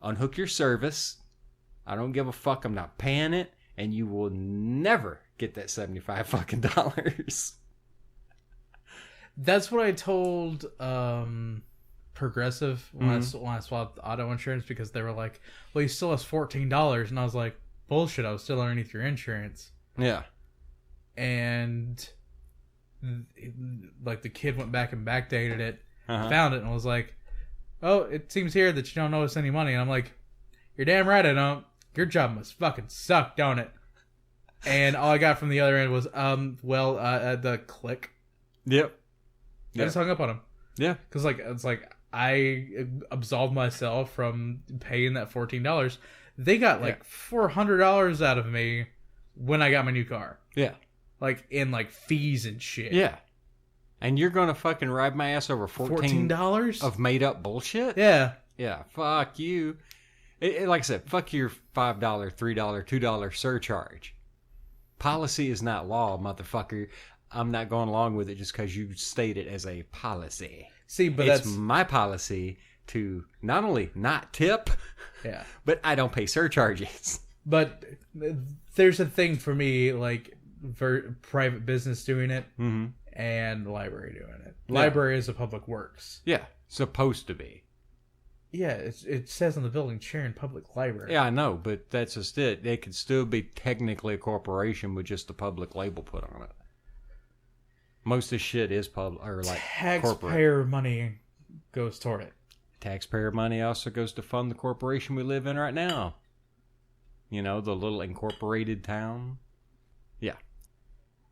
Unhook your service. I don't give a fuck. I'm not paying it. And you will never get that $75 fucking dollars. That's what I told Progressive when I swapped auto insurance, because they were like, well, you still has $14. And I was like, bullshit, I was still underneath your insurance. Yeah. And like the kid went back and backdated it, found it, and was like, oh, it seems here that you don't owe us any money. And I'm like, you're damn right I don't. Your job must fucking suck, don't it? And all I got from the other end was, the click. Yep. I just hung up on him. Yeah. Because it's like I absolved myself from paying that $14. They got like $400 out of me when I got my new car. Yeah. Like in like fees and shit. Yeah. And you're going to fucking ride my ass over $14 of made up bullshit? Yeah. Yeah. Fuck you. Like I said, fuck your $5, $3, $2 surcharge. Policy is not law, motherfucker. I'm not going along with it just because you state it as a policy. See, but it's my policy to not only not tip, but I don't pay surcharges. But there's a thing for me, like private business doing it and library doing it. Yeah. Library is a public works. Yeah, supposed to be. Yeah, it says on the building, Sharon Public Library. Yeah, I know, but that's just it. They could still be technically a corporation with just the public label put on it. Most of the shit is public or like taxpayer corporate. Money goes toward it. Taxpayer money also goes to fund the corporation we live in right now. You know, the little incorporated town. Yeah.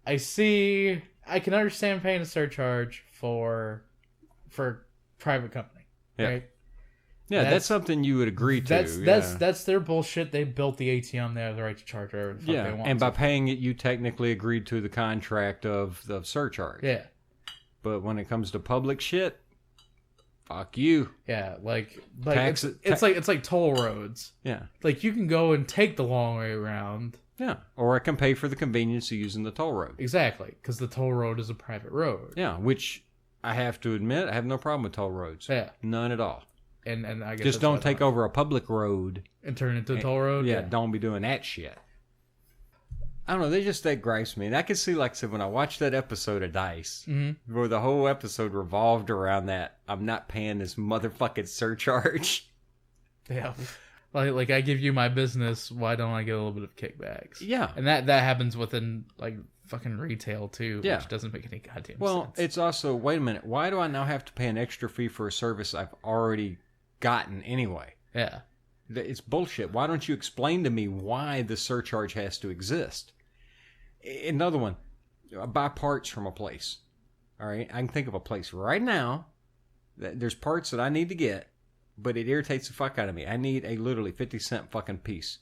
I can understand paying a surcharge for private company. Yeah. Right? Yeah, that's something you would agree to. That's their bullshit. They built the ATM. They have the right to charge whatever the fuck they want. And by paying it, you technically agreed to the contract of the surcharge. Yeah. But when it comes to public shit, fuck you. Yeah, it's like toll roads. Yeah. Like you can go and take the long way around. Yeah. Or I can pay for the convenience of using the toll road. Exactly, because the toll road is a private road. Yeah, which I have to admit, I have no problem with toll roads. Yeah. None at all. And I guess just don't take over a public road and turn it into a toll road. Yeah, don't be doing that shit. I don't know. That gripes me. And I can see, like I said, when I watched that episode of Dice, where the whole episode revolved around that, I'm not paying this motherfucking surcharge. Yeah. Like I give you my business, why don't I get a little bit of kickbacks? Yeah. And that happens within, like, fucking retail, too, which doesn't make any goddamn sense. Well, it's also, wait a minute, why do I now have to pay an extra fee for a service I've already gotten anyway? Yeah. It's bullshit. Why don't you explain to me why the surcharge has to exist? Another one, I buy parts from a place. All right, I can think of a place right now that there's parts that I need to get, but it irritates the fuck out of me. I need a literally 50-cent fucking piece.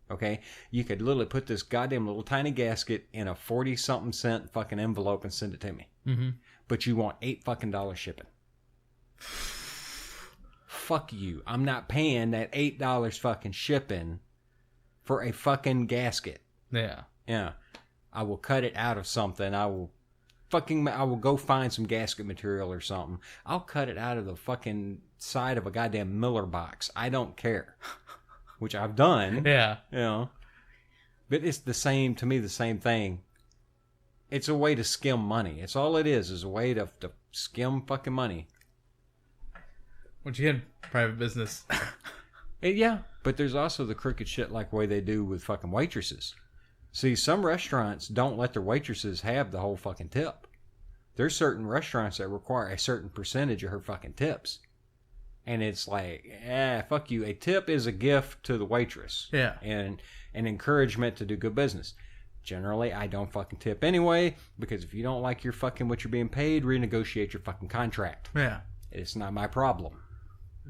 Okay, you could literally put this goddamn little tiny gasket in a 40-something cent fucking envelope and send it to me. Mm-hmm. But you want $8 fucking shipping. Fuck you. I'm not paying that $8 fucking shipping for a fucking gasket. Yeah. Yeah. I will cut it out of something. I will go find some gasket material or something. I'll cut it out of the fucking side of a goddamn Miller box. I don't care. Which I've done. Yeah. You know. But it's the same thing. It's a way to skim money. It's all it is a way to skim fucking money. What you in private business? Yeah, but there's also the crooked shit like the way they do with fucking waitresses. See, some restaurants don't let their waitresses have the whole fucking tip. There's certain restaurants that require a certain percentage of her fucking tips. And it's like, fuck you. A tip is a gift to the waitress. Yeah. And an encouragement to do good business. Generally, I don't fucking tip anyway, because if you don't like your fucking what you're being paid, renegotiate your fucking contract. Yeah. It's not my problem.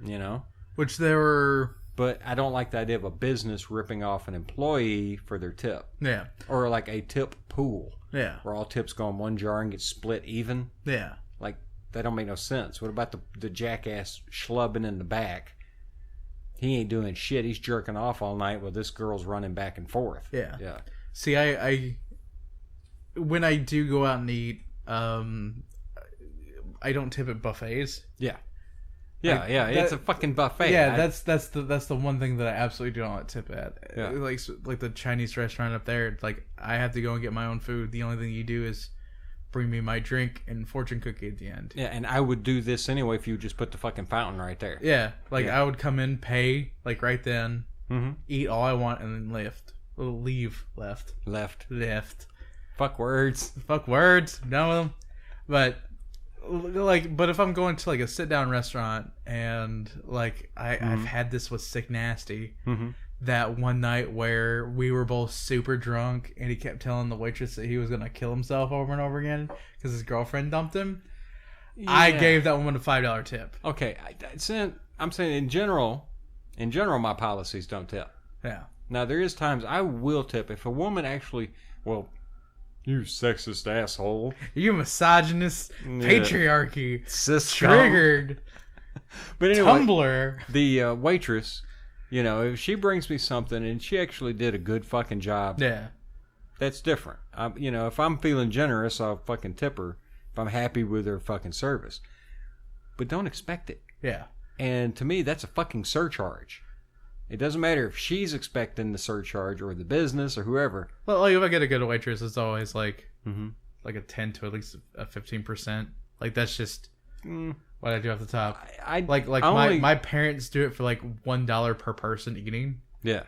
You know? Which there were... But I don't like the idea of a business ripping off an employee for their tip. Yeah. Or like a tip pool. Yeah. Where all tips go in one jar and get split even. Yeah. Like, that don't make no sense. What about the jackass schlubbing in the back? He ain't doing shit. He's jerking off all night while this girl's running back and forth. Yeah. Yeah. See, I when I do go out and eat, I don't tip at buffets. Yeah. Yeah, it's a fucking buffet. Yeah, that's the one thing that I absolutely do not tip at. Yeah. Like the Chinese restaurant up there, it's like I have to go and get my own food. The only thing you do is bring me my drink and fortune cookie at the end. Yeah, and I would do this anyway if you just put the fucking fountain right there. Yeah, I would come in, pay like right then, eat all I want, and then leave. Left. Fuck words. Done with them. But if I'm going to like a sit down restaurant and like I've had this with Sick Nasty, that one night where we were both super drunk and he kept telling the waitress that he was gonna kill himself over and over again because his girlfriend dumped him. Yeah. I gave that woman a $5 tip. Okay, I'm saying in general, my policies don't tip. Yeah. Now there is times I will tip if a woman actually, well, you sexist asshole, you misogynist, patriarchy, system. Triggered. But anyway, Tumblr. The waitress, you know, if she brings me something and she actually did a good fucking job, yeah, that's different. You know, if I'm feeling generous, I'll fucking tip her if I'm happy with her fucking service. But don't expect it. Yeah. And to me, that's a fucking surcharge. It doesn't matter if she's expecting the surcharge or the business or whoever. Well, like if I get a good waitress, it's always like a 10 to at least a 15%. Like that's just what I do off the top. My parents do it for like $1 per person eating. Yeah,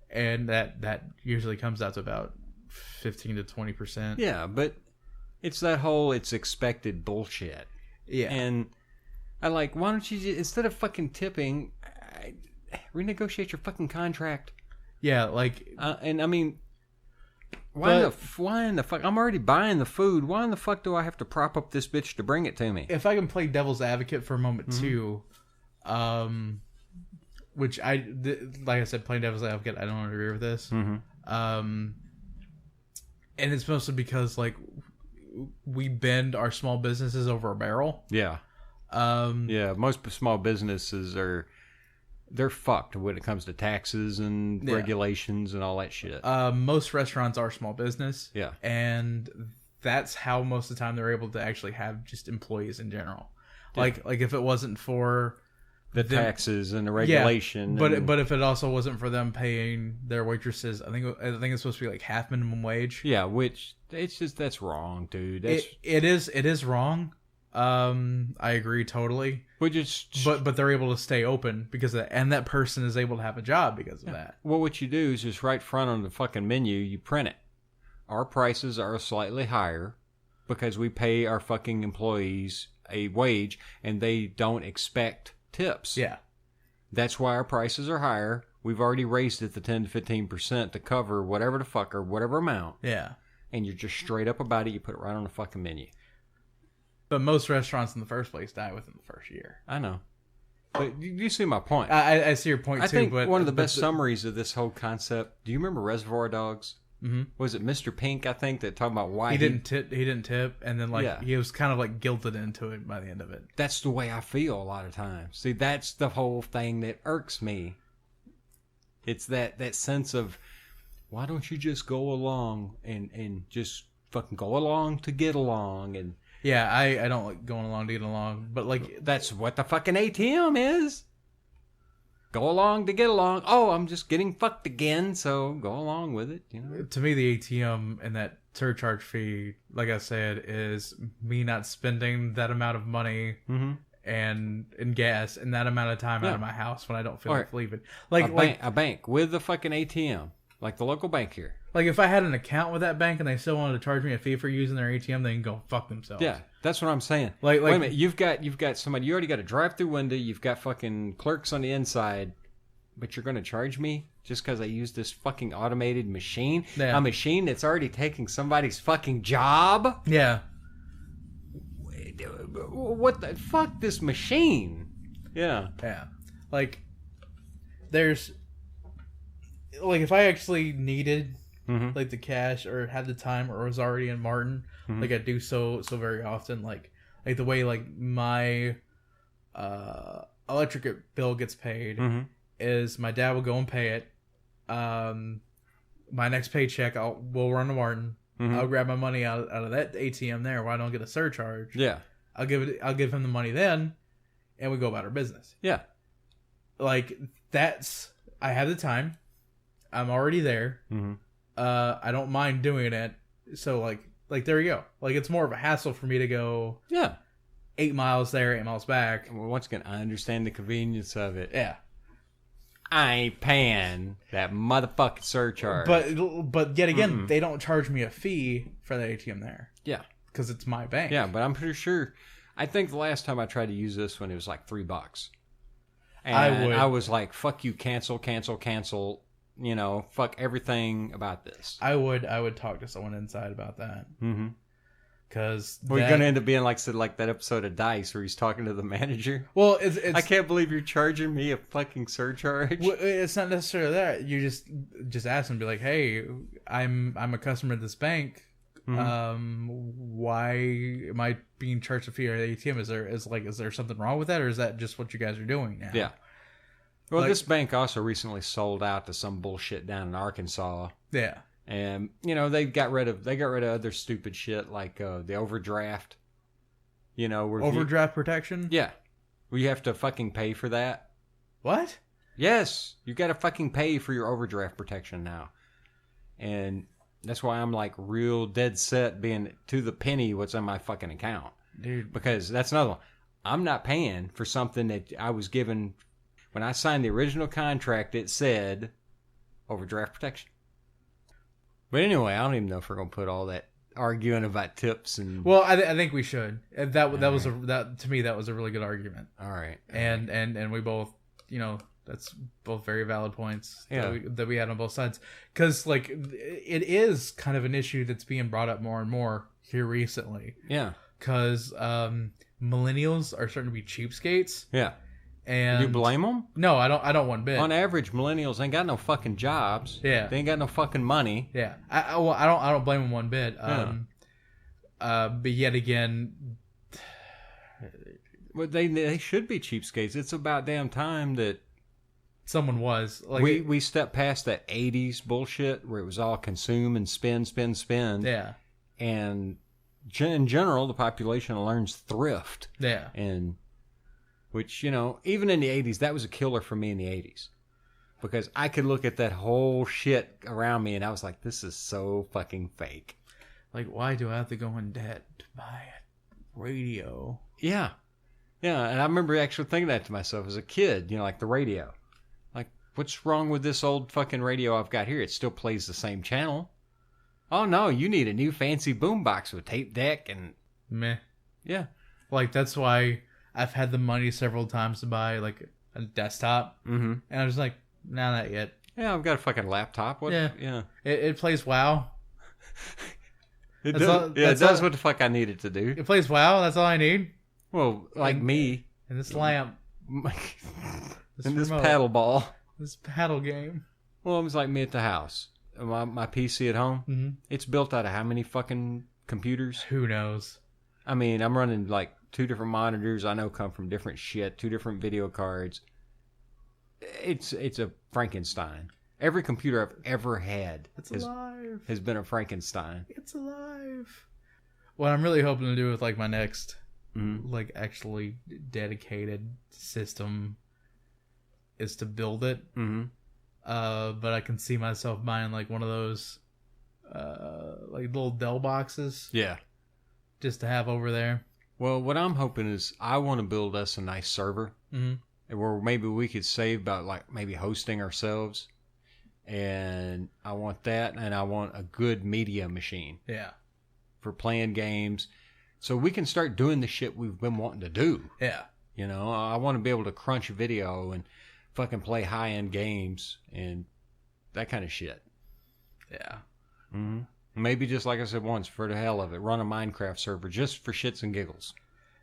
and that usually comes out to about 15 to 20%. Yeah, but it's that whole it's expected bullshit. Yeah, and I like, why don't you just, instead of fucking tipping, renegotiate your fucking contract. Yeah, like, and I mean, why in the fuck? I'm already buying the food. Why in the fuck do I have to prop up this bitch to bring it to me? If I can play devil's advocate for a moment too, which like I said, playing devil's advocate, I don't agree with this. And it's mostly because like we bend our small businesses over a barrel. Yeah. Yeah, most small businesses they're fucked when it comes to taxes and regulations and all that shit. Most restaurants are small business. Yeah. And that's how most of the time they're able to actually have just employees in general. Yeah. Like if it wasn't for the taxes and the regulation. Yeah, but if it also wasn't for them paying their waitresses, I think it's supposed to be like half minimum wage. Yeah, which it's just that's wrong, dude. It is wrong. I agree totally. But they're able to stay open because of that, and that person is able to have a job because of that. Well, what you do is just right front on the fucking menu, you print it. Our prices are slightly higher because we pay our fucking employees a wage and they don't expect tips. Yeah. That's why our prices are higher. We've already raised it to 10 to 15% to cover whatever the fuck or whatever amount. Yeah. And you're just straight up about it. You put it right on the fucking menu. But most restaurants in the first place die within the first year. I know. But you see my point. I see your point, too. I think one of the best summaries of this whole concept, do you remember Reservoir Dogs? Mm-hmm. Was it Mr. Pink, I think, that talked about why he didn't tip, and then he was kind of like guilted into it by the end of it. That's the way I feel a lot of times. See, that's the whole thing that irks me. It's that sense of, why don't you just go along and just fucking go along to get along? And yeah, I don't like going along to get along, but like that's what the fucking ATM is. Go along to get along. Oh, I'm just getting fucked again, so go along with it. You know. To me, the ATM and that surcharge fee, like I said, is me not spending that amount of money and in gas and that amount of time out of my house when I don't feel like leaving. Like a bank with the fucking ATM, like the local bank here. Like if I had an account with that bank and they still wanted to charge me a fee for using their ATM, they can go fuck themselves. Yeah, that's what I'm saying. Like wait a minute, you've got somebody. You already got a drive-through window. You've got fucking clerks on the inside, but you're going to charge me just because I use this fucking automated machine? Yeah. A machine that's already taking somebody's fucking job? Yeah. What the fuck? This machine? Yeah. Yeah. Like, there's like if I actually needed like the cash or had the time or was already in Martin, like I do so very often, like the way like my electric bill gets paid is my dad will go and pay it. My next paycheck we'll run to Martin. I'll grab my money out of that ATM there where I don't get a surcharge. Yeah. I'll give him the money then, and we go about our business. Yeah. Like I have the time. I'm already there. I don't mind doing it. So like there you go. Like it's more of a hassle for me to go 8 miles there, 8 miles back. Well, once again, I understand the convenience of it. Yeah. I ain't paying that motherfucking surcharge. But yet again, they don't charge me a fee for the ATM there. Yeah. Because it's my bank. Yeah, but I'm pretty sure. I think the last time I tried to use this one, it was like $3. And I was like, fuck you, cancel. You know, fuck everything about this. I would talk to someone inside about that. Because we're gonna end up being like that episode of Dice where he's talking to the manager. Well, it's I can't believe you're charging me a fucking surcharge. Well, it's not necessarily that. You just ask them, be like, hey, I'm a customer of this bank. Why am I being charged a fee at the ATM? Is there something wrong with that, or is that just what you guys are doing now? Yeah. Well, this bank also recently sold out to some bullshit down in Arkansas. Yeah. And you know they got rid of other stupid shit like the overdraft. You know, overdraft protection. Yeah, we have to fucking pay for that. What? Yes, you got to fucking pay for your overdraft protection now, and that's why I'm like real dead set being to the penny what's on my fucking account, dude. Because that's another one. I'm not paying for something that I was given when I signed the original contract. It said overdraft protection. But anyway, I don't even know if we're gonna put all that arguing about tips and. Well, I think we should. That to me that was a really good argument. All right, and we both, you know, that's both very valid points that we had on both sides, because like it is kind of an issue that's being brought up more and more here recently. Yeah, because millennials are starting to be cheapskates. Yeah. And you blame them? No, I don't one bit. On average, millennials ain't got no fucking jobs. Yeah, they ain't got no fucking money. Yeah, I don't blame them one bit. But yet again, well, they should be cheapskates. It's about damn time that someone was like we stepped past that '80s bullshit where it was all consume and spend. Yeah, and in general, the population learns thrift. Yeah, and Which, even in the 80s, that was a killer for me in the 80s. Because I could look at that whole shit around me and I was like, this is so fucking fake. Like, why do I have to go in debt to buy a radio? Yeah. Yeah, and I remember actually thinking that to myself as a kid, like the radio. Like, what's wrong with this old fucking radio I've got here? It still plays the same channel. Oh, no, you need a new fancy boombox with tape deck and... Meh. Yeah. Like, that's why I've had the money several times to buy, like, a desktop. Mm-hmm. And I was like, nah, not yet. Yeah, I've got a fucking laptop. What? Yeah. It plays WoW. It does what the fuck I need it to do. It plays WoW, that's all I need. Well, me. And this lamp. And this paddle ball. This paddle game. Well, it was like me at the house. My PC at home, mm-hmm. It's built out of how many fucking computers? Who knows? I mean, I'm running like 2 different monitors I know come from different shit, 2 different video cards. It's a Frankenstein. Every computer I've ever had has been a Frankenstein. It's alive. What I'm really hoping to do with like my next mm-hmm. like actually dedicated system is to build it. Mm-hmm. But I can see myself buying like one of those like little Dell boxes. Yeah. Just to have over there. Well, what I'm hoping is I want to build us a nice server. Mm-hmm. Where maybe we could save about like maybe hosting ourselves. And I want that, and I want a good media machine. Yeah. For playing games. So we can start doing the shit we've been wanting to do. Yeah. I want to be able to crunch video and fucking play high-end games and that kind of shit. Yeah. Mm-hmm. Maybe just like I said once, for the hell of it, run a Minecraft server just for shits and giggles.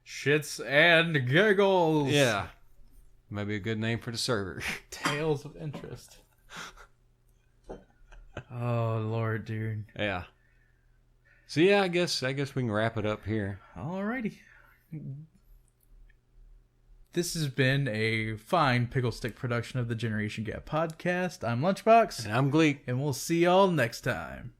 Shits and giggles. Yeah. Maybe a good name for the server. Tales of interest. Oh, Lord, dude. Yeah. So, yeah, I guess we can wrap it up here. Alrighty. This has been a fine Picklestick production of the Generation Gap podcast. I'm Lunchbox. And I'm Gleek. And we'll see y'all next time.